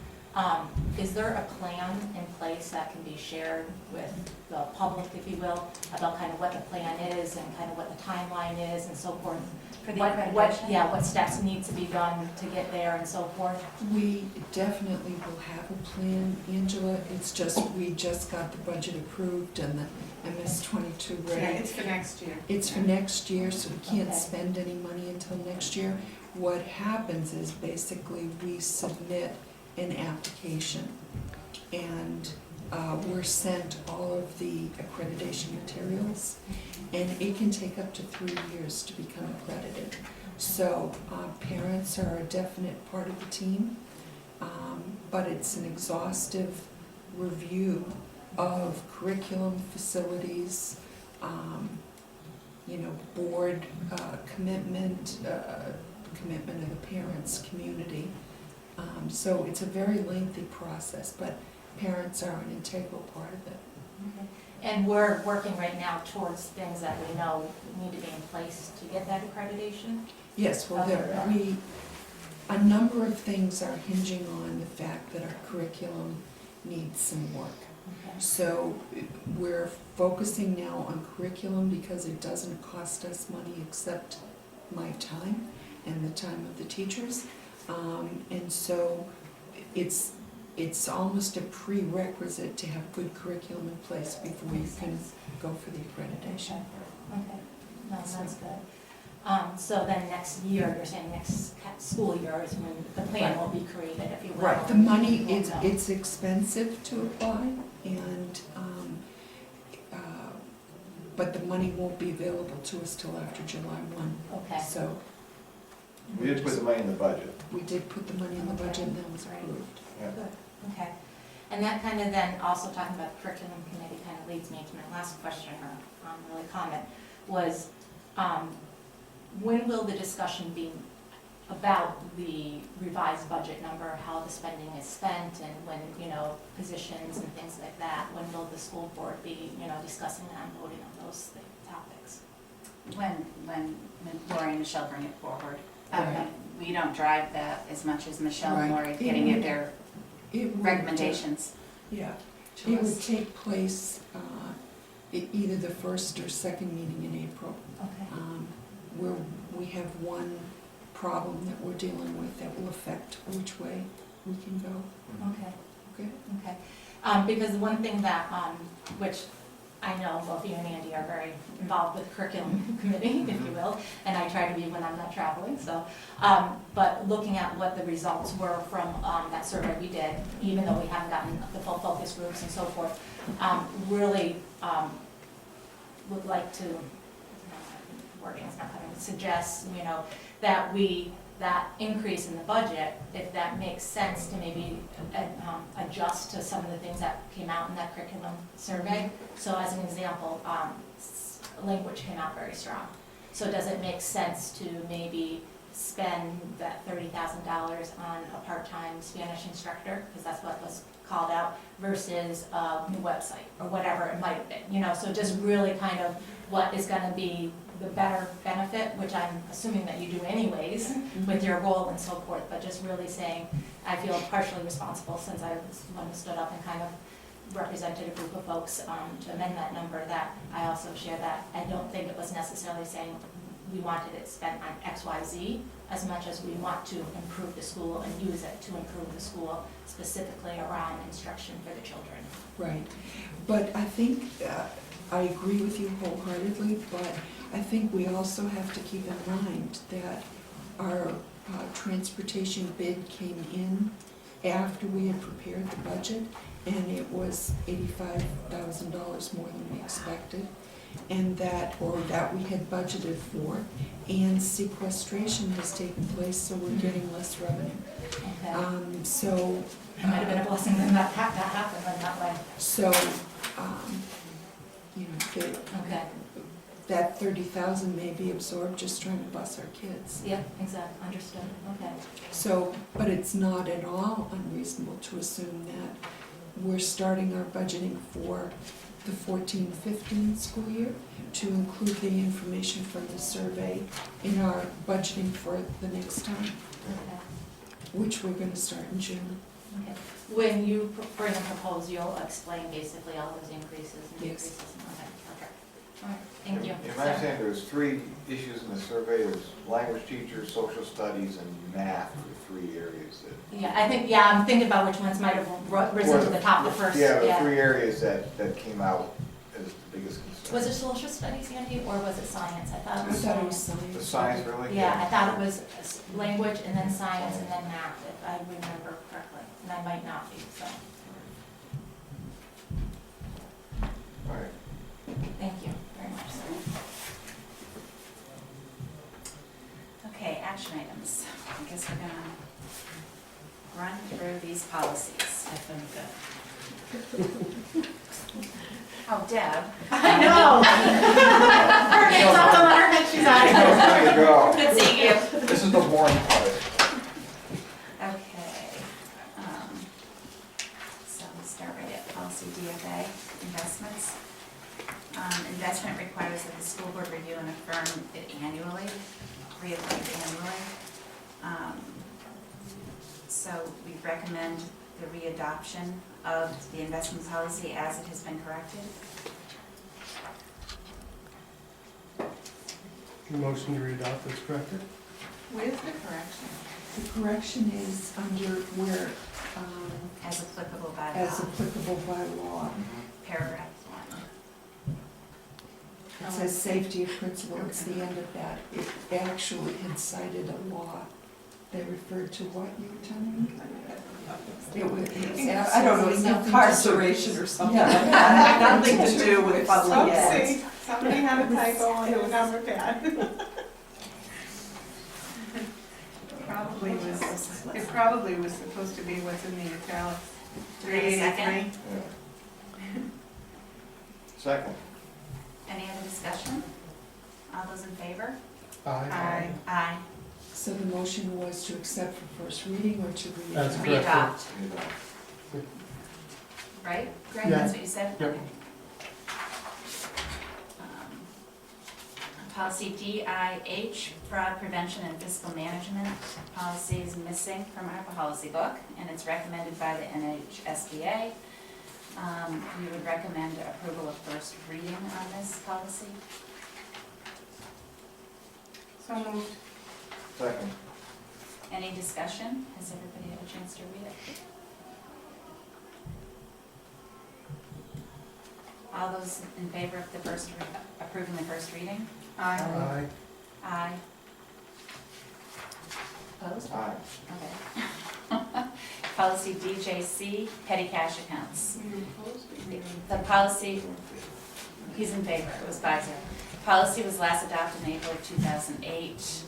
is there a plan in place that can be shared with the public, if you will, about kind of what the plan is and kind of what the timeline is and so forth? For the What, accreditation? yeah, what steps need to be done to get there and so forth? We definitely will have a plan, Angela. It's just, we just got the budget approved and the MS-22 Yeah, ready. it's for next year. It's for next year, so we can't Okay. spend any money until next year. What happens is basically we submit an application and we're sent all of the accreditation materials, and it can take up to 3 years to become accredited. So parents are a definite part of the team, but it's an exhaustive review of curriculum, facilities, you know, board commitment, commitment of the parents, community. So it's a very lengthy process, but parents are an integral part of it. And we're working right now towards things that we know need to be in place to get that accreditation? Yes, well, there, a number of things are hinging on the fact that our curriculum needs some work. Okay. So we're focusing now on curriculum because it doesn't cost us money except my time and the time of the teachers. And so it's almost a prerequisite to have good curriculum in place before you can go for the accreditation. Okay, no, that's good. So then next year, you're saying next school year is when the plan will be created, if you will. Right, the money, We'll it's, know. it's expensive to apply, and, but the money won't be available to us till after July 1. Okay. So We did put the money in the budget. we did put the money in the budget and that was Right. approved. Yeah. Good, okay. And that kind of then, also talking about the curriculum committee, kind of leads me to my last question or really comment, was when will the discussion be about the revised budget number, how the spending is spent, and when, you know, positions and things like that, when will the school board be, you know, discussing that and voting on those topics? When Lori and Michelle bring it forward. Right. We don't drive that as much as Michelle and Right. Lori getting it their It would, recommendations Yeah, to it would us. take place either the first or second meeting in April, Okay. where we have one problem that we're dealing with that will affect which way we can go. Okay. Okay? Okay. Because the one thing that, which I know both you and Andy are very involved with the curriculum committee, if you will, and I try to be when I'm not traveling, so. But looking at what the results were from that survey we did, even though we haven't gotten the full focus groups and so forth, really would like to, wording is not coming, suggest, you know, that that increase in the budget, if that makes sense to maybe adjust to some of the things that came out in that curriculum survey. So as an example, language came out very strong. So does it make sense to maybe spend that $30,000 on a part-time Spanish instructor, because that's what was called out, versus a new website, or whatever it might have been, you know, so just really kind of what is gonna be the better benefit, which I'm assuming that you do anyways, with your role and so forth, but just really saying, I feel partially responsible since I was the one who stood up and kind of represented a group of folks to amend that number, that I also share that. I don't think it was necessarily saying we wanted it spent on X, Y, Z, as much as we want to improve the school and use it to improve the school, specifically around instruction for the children. Right. But I think, I agree with you wholeheartedly, but I think we also have to keep in mind that our transportation bid came in after we had prepared the budget, and it was $85,000 more than we expected, and that we had budgeted for, and sequestration has taken place, so we're getting less revenue. Okay. So. It might have been a blessing then that happened in that way. So, you know, Okay. that 30,000 may be absorbed just trying to bus our kids. Yep, exactly, understood, okay. So, but it's not at all unreasonable to assume that we're starting our budgeting for the 14-15 school year to include the information from the survey in our budgeting for the next time, Okay. which we're going to start in June. Okay. When you bring a proposal, you'll explain basically all those increases and Yes. decreases. Okay, perfect. All right, thank you. If I understand, there's 3 issues in the survey. There's language teachers, social studies, and math are the 3 areas that. Yeah, I think, I'm thinking about which ones might have risen to the top the first, Yeah, the 3 areas that came out as the biggest concern. Was it social studies, Andy, or was it science? I thought I it was thought it was science. The science. science, really? Yeah, I thought it was language and then science and then math, if I remember correctly, and I might not be, so, All right. thank you very much, sir. Okay, action items. I guess we're gonna run through these policies. I've been good. Oh, Deb. I know. Her name's up on her head, she's out of here. Time to go. Good seeing you. This is the boring part. Okay. So we'll start right at policy DFA, investments. Investment requires that the school board review and affirm it annually, reapproved annually. So we recommend the readoption of the investment policy as it has been corrected. Motion to readopt as corrected. Where's the correction? The correction is under where, As applicable by as law, applicable by law. paragraph 1. It says safety of principle, it's the end of that. It actually had cited a law. They referred to what you were telling me? I don't know, it's incarceration or something like that. Nothing to do with public ed. Oopsie, somebody had a typo on the number pad. It probably was supposed to be what's in the italics. Do we have a second? 383. Second. Any other discussion? All those in favor? Aye. Aye. So the motion was to accept for first reading or to read? That's correct. Readopt, right? Greg, Yeah. that's what you said? Yep. Okay. Policy DIH, fraud prevention and fiscal management. Policy is missing from our policy book, and it's recommended by the NHSBA. We would recommend approval of first reading on this policy. So moved. Second. Any discussion? Has everybody had a chance to read it? All those in favor of the first, approving the first reading? Aye. Aye. Aye. Opposed? Aye. Okay. Policy DJC, petty cash accounts. You opposed it? The policy, he's in favor, it was 5-0. Policy was last adopted in April of 2008.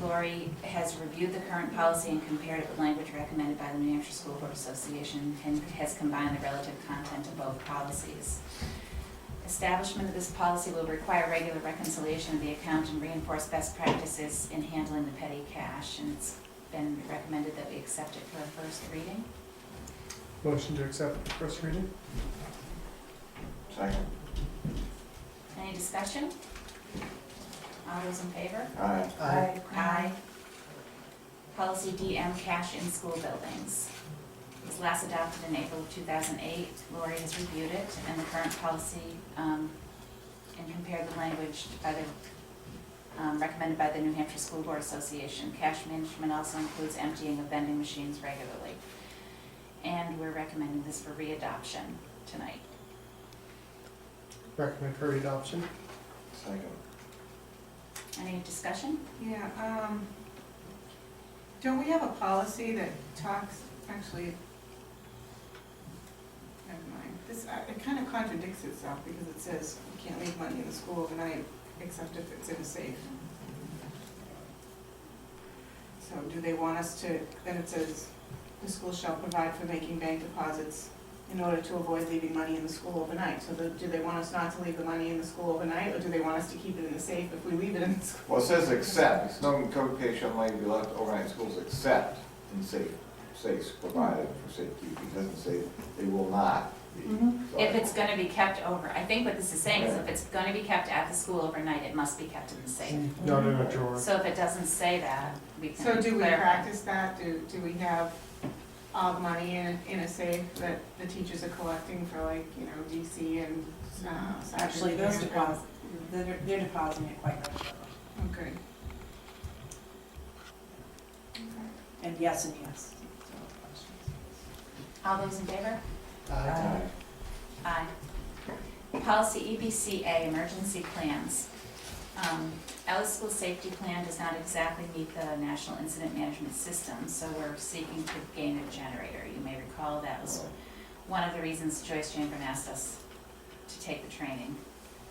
Lori has reviewed the current policy and compared it with language recommended by the New Hampshire School Board Association and has combined the relative content of both policies. Establishment of this policy will require regular reconciliation of the account and reinforce best practices in handling the petty cash, and it's been recommended that we accept it for a first reading. Motion to accept the first reading. Second. Any discussion? All those in favor? Aye. Aye. Aye. Policy DM, cash in school buildings. It was last adopted in April of 2008. Lori has reviewed it, and the current policy, and compared the language by the, recommended by the New Hampshire School Board Association. Cash management also includes emptying of vending machines regularly. And we're recommending this for readoption tonight. Recommend for readoption. Second. Any discussion? Yeah, don't we have a policy that talks, actually, never mind. This, it kind of contradicts itself because it says you can't leave money in the school overnight except if it's in a safe. So do they want us to, then it says, the school shall provide for making bank deposits in order to avoid leaving money in the school overnight. So do they want us not to leave the money in the school overnight, or do they want us to keep it in the safe if we leave it in the school? Well, it says except, it's no code page shall money be left overnight in schools except in safes provided for safekeeping. It doesn't say they will not be. So If it's gonna be kept over, I think what this is saying is Yeah. if it's gonna be kept at the school overnight, it must be kept in the safe. Not in a drawer. So if it doesn't say that, we can So do we clarify. practice that? Do we have all the money in a safe that the teachers are collecting for, like, you know, DC and, Actually, those deposits, they're depositing it quite regularly. Okay. And yes. All those in favor? Aye. Aye. Policy EBCA, emergency plans. Alice School Safety Plan does not exactly meet the National Incident Management System, so we're seeking to gain a generator. You may recall that was one of the reasons Joyce Chamberlain asked us to take the training,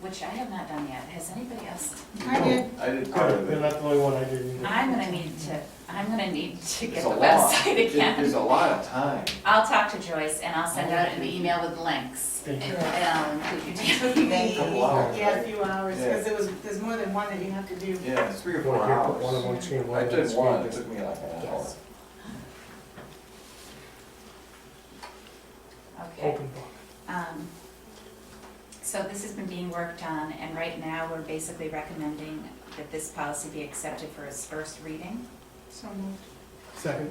which I have not done yet. Has anybody else? I did. I did part Good, of they're it. not the only one I did either. I'm gonna need to get It's the a lot. website again. It's a lot of time. I'll talk to Joyce and I'll send out an email with links. Thank you. And I'll include you. Took me, Couple hours, yeah, a right? few hours, because there's more than one that you have to do. Yeah, it's 3 or 4 One here, hours. put one on one screen, one I on did that screen. one, it took me like an hour. Okay. Open book. So this has been being worked on, and right now, we're basically recommending that this policy be accepted for its first reading. So moved. Second.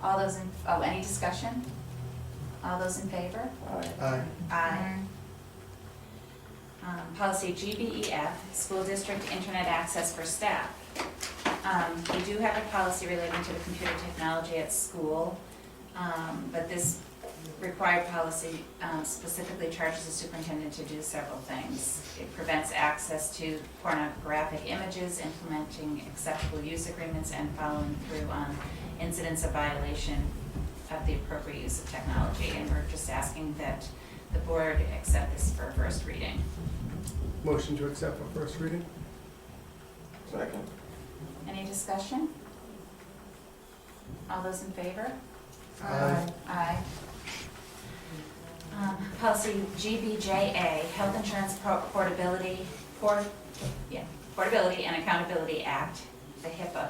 All those in, any discussion? All those in favor? Aye. Aye. Policy GBEF, school district internet access for staff. We do have a policy relating to the computer technology at school, but this required policy specifically charges the superintendent to do several things. It prevents access to pornographic images, implementing acceptable use agreements, and following through on incidents of violation of the appropriate use of technology. And we're just asking that the board accept this for first reading. Motion to accept for first reading? Second. Any discussion? All those in favor? Aye. Aye. Policy GBJA, Health Insurance Portability and Accountability Act, the HIPAA.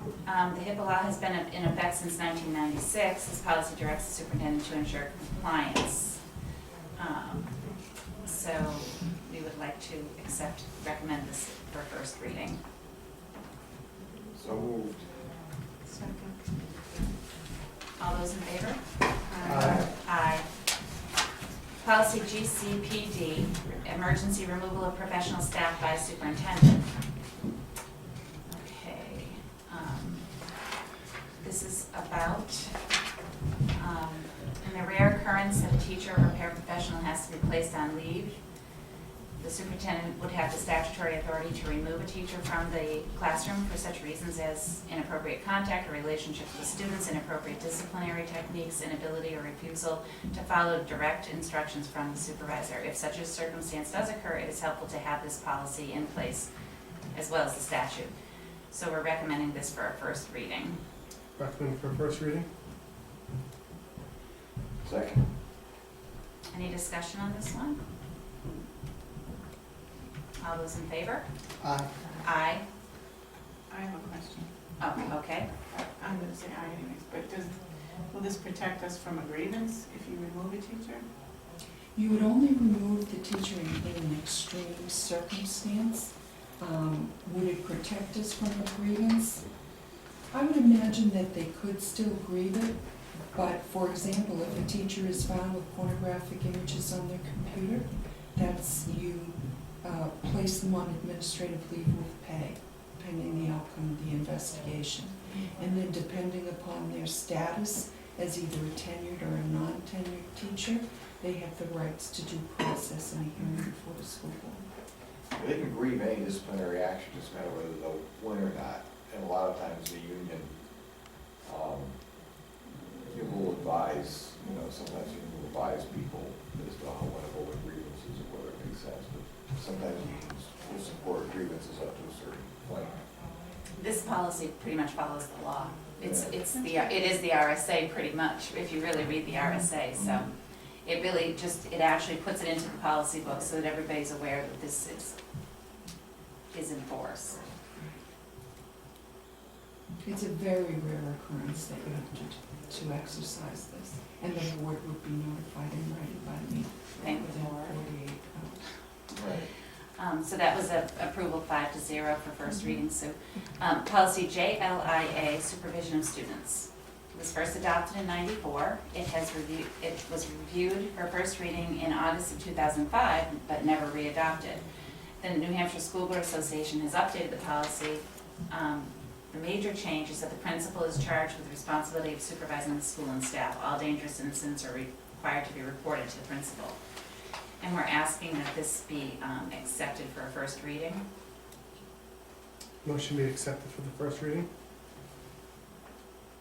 The HIPAA law has been in effect since 1996. This policy directs the superintendent to ensure compliance. So we would like to recommend this for first reading. So moved. Second. All those in favor? Aye. Aye. Policy GCPD, emergency removal of professional staff by superintendent. Okay, this is about, in the rare occurrence that a teacher or paraprofessional has to be placed on leave, the superintendent would have the statutory authority to remove a teacher from the classroom for such reasons as inappropriate contact or relationship with students, inappropriate disciplinary techniques, inability or refusal to follow direct instructions from the supervisor. If such a circumstance does occur, it is helpful to have this policy in place as well as the statute. So we're recommending this for a first reading. Recommend for first reading? Second. Any discussion on this one? All those in favor? Aye. Aye. I have a question. Oh, okay. I'm gonna say aye anyways, but will this protect us from a grievance if you remove a teacher? You would only remove the teacher in an extreme circumstance. Would it protect us from a grievance? I would imagine that they could still grieve it, but for example, if a teacher is found with pornographic images on their computer, that's you place them on administrative leave with pay, pending the outcome of the investigation. And then depending upon their status as either a tenured or a non-tenured teacher, they have the rights to due process and a hearing before the school board. They can grieve any disciplinary action, just matter whether they'll win or not. And a lot of times the union, you will advise, sometimes you will advise people as to how winnable the grievances or whether it makes sense. But sometimes unions will support grievances up to a certain point. This policy pretty much follows the law. It is the RSA pretty much, if you really read the RSA, so it really it actually puts it into the policy book so that everybody's aware that this is in force. It's a very rare occurrence that you have to exercise this, and the board would be notified in writing by me Thank within you, Laura. 48 hours. Right. So that was approval 5-0 for first reading. So policy JLIA, supervision of students. It was first adopted in '94. It was reviewed for first reading in August of 2005, but never readopted. The New Hampshire School Board Association has updated the policy. The major change is that the principal is charged with the responsibility of supervising the school and staff. All dangerous incidents are required to be reported to the principal. And we're asking that this be accepted for a first reading. Motion be accepted for the first reading?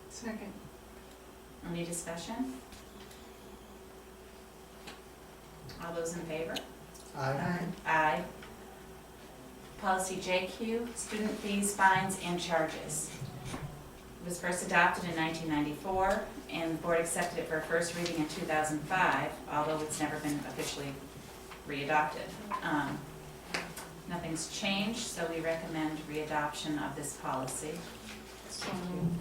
Second. Any discussion? All those in favor? Aye. Aye. Policy JQ, student fees, fines, and charges. It was first adopted in 1994, and the board accepted it for a first reading in 2005, although it's never been officially readopted. Nothing's changed, so we recommend readoption of this policy. So moved.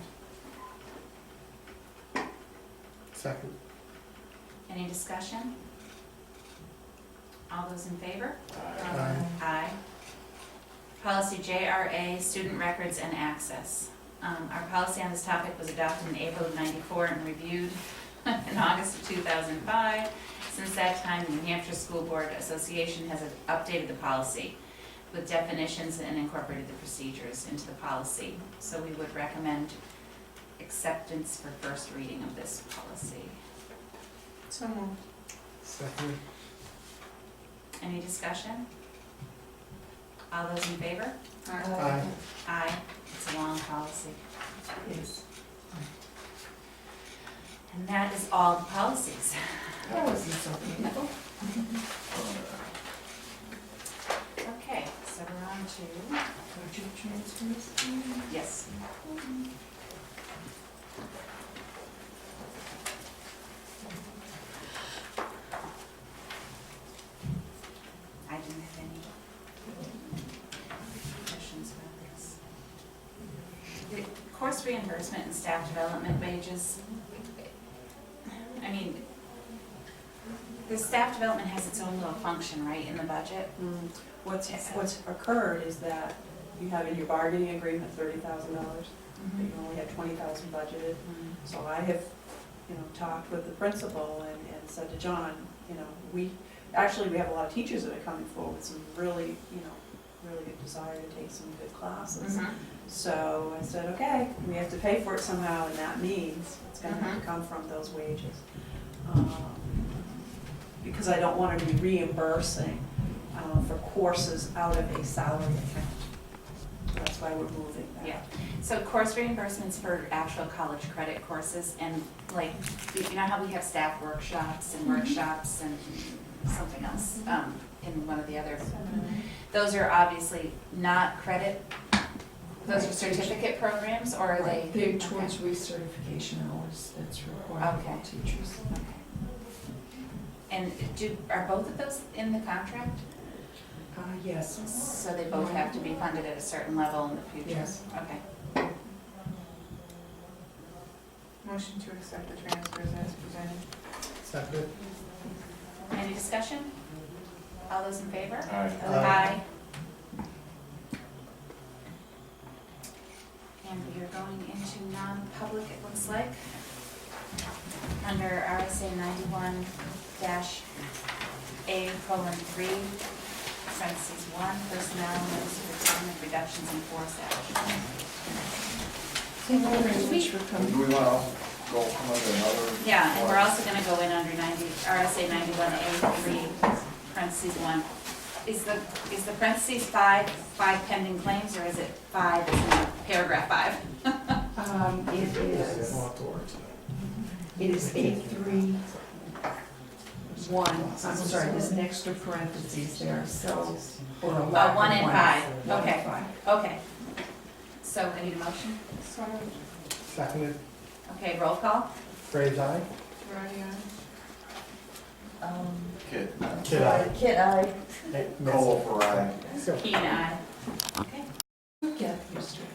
Second. Any discussion? All those in favor? Aye. Aye. Policy JRA, student records and access. Our policy on this topic was adopted in April of '94 and reviewed in August of 2005. Since that time, the New Hampshire School Board Association has updated the policy with definitions and incorporated the procedures into the policy. So we would recommend acceptance for first reading of this policy. So moved. Second. Any discussion? All those in favor? Aye. Aye. It's a long policy. Yes. And that is all the policies. That wasn't so painful. Okay, so we're on to, Budget transfers? yes. I didn't have any questions about this. The course reimbursement and staff development wages, I mean, the staff development has its own little function, right, in the budget? What's occurred is that you have in your bargaining agreement $30,000, but you only had 20,000 budgeted. So I have, talked with the principal and said to John, we have a lot of teachers that are coming forward with some really, really good desire to take some good classes. So I said, okay, we have to pay for it somehow, and that means it's gonna have to come from those wages. Because I don't want to be reimbursing for courses out of a salary account. That's why we're moving that. Yeah, so course reimbursements for actual college credit courses, and like, you know how we have staff workshops and workshops and something else in one of the other, those are obviously not credit, those are certificate programs, or are they? They're towards recertification hours that's required of all Okay. teachers. Okay. And are both of those in the contract? Yes. So they both have to be funded at a certain level in the future? Yes. Okay. Motion to accept the transfers as presented. Second. Any discussion? All those in favor? Aye. Aye. And we are going into non-public, it looks like, under RSA 91-A:3, parentheses 1, personnel, notice of retirement, reductions in force action. Thank you very much for Do coming. we want to also go come under another? Yeah, and we're also gonna go in under RSA 91A:3, parentheses 1. Is the parentheses five pending claims, or is it 5 as in paragraph 5? It is 8.3.1, I'm sorry, there's an extra parentheses there, so, or a lack of 1 and 5, One and okay, five. okay. So I need a motion? So moved. Seconded. Okay, roll call? Graves, aye. Ready on? Kid. Kid, aye. Kid, aye. Hey, miss. Cole for aye. So, Keen, aye. Okay. Get used to it.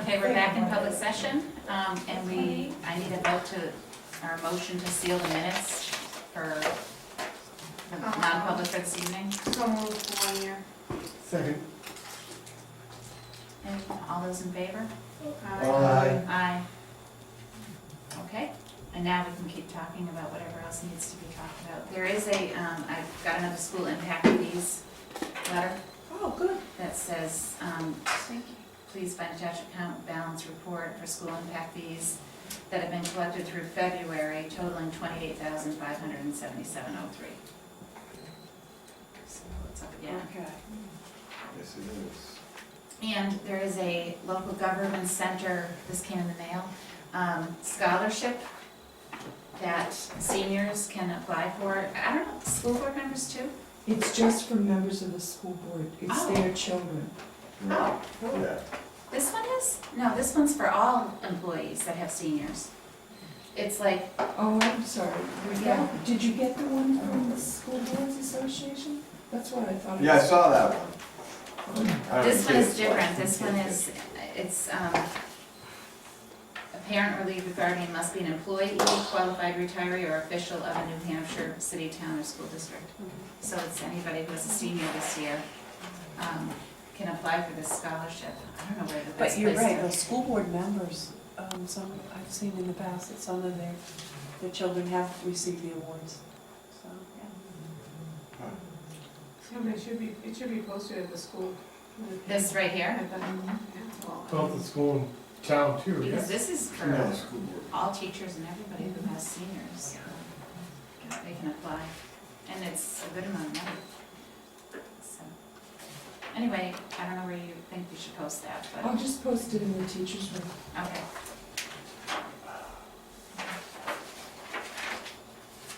Okay, we're back in public session, and I need a vote or a motion to seal the minutes for the non-public for this evening. So moved for 1 year. second. And all those in favor? Aye. Aye. Okay, and now we can keep talking about whatever else needs to be talked about. There is I've got another school impact fees letter Oh, good. that says, please find attached account balance report for school impact fees that have been collected through February totaling $28,577.03. So it's up again. Okay. Yes, it is. And there is a local government center, this came in the mail, scholarship that seniors can apply for. I don't know, school board members too? It's just for members of the school board, it's Oh. their children. Oh, Yeah. this one is? No, this one's for all employees that have seniors. It's like, Oh, I'm sorry. Yeah. Did you get the one from the School Boards Association? That's what I thought. it Yeah, I was. saw that one. I this don't one is think different. This one is, it's, a parent or leave guardian must be an employee, qualified retiree, or official of a New Hampshire city, town, or school district. So it's anybody who's a senior this year. can apply for this scholarship. I don't know where the best But place you're right, to- the school board members, some, I've seen in the past that some of their children have received the awards, so, yeah. So it should be posted at the school. This right here, At the- yeah, well, Both the school and town too, because yes. this is for No, school board. all teachers and everybody who has seniors. They can apply, and it's a good amount of money. So, anyway, I don't know where you think we should post that, but, I'll just post it in the teacher's room. okay.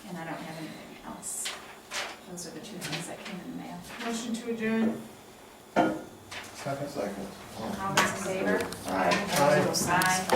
And I don't have anything else. Those are the two things that came in the mail. Motion to adjourn. Second. Second. All those in favor? Aye. Aye. Aye.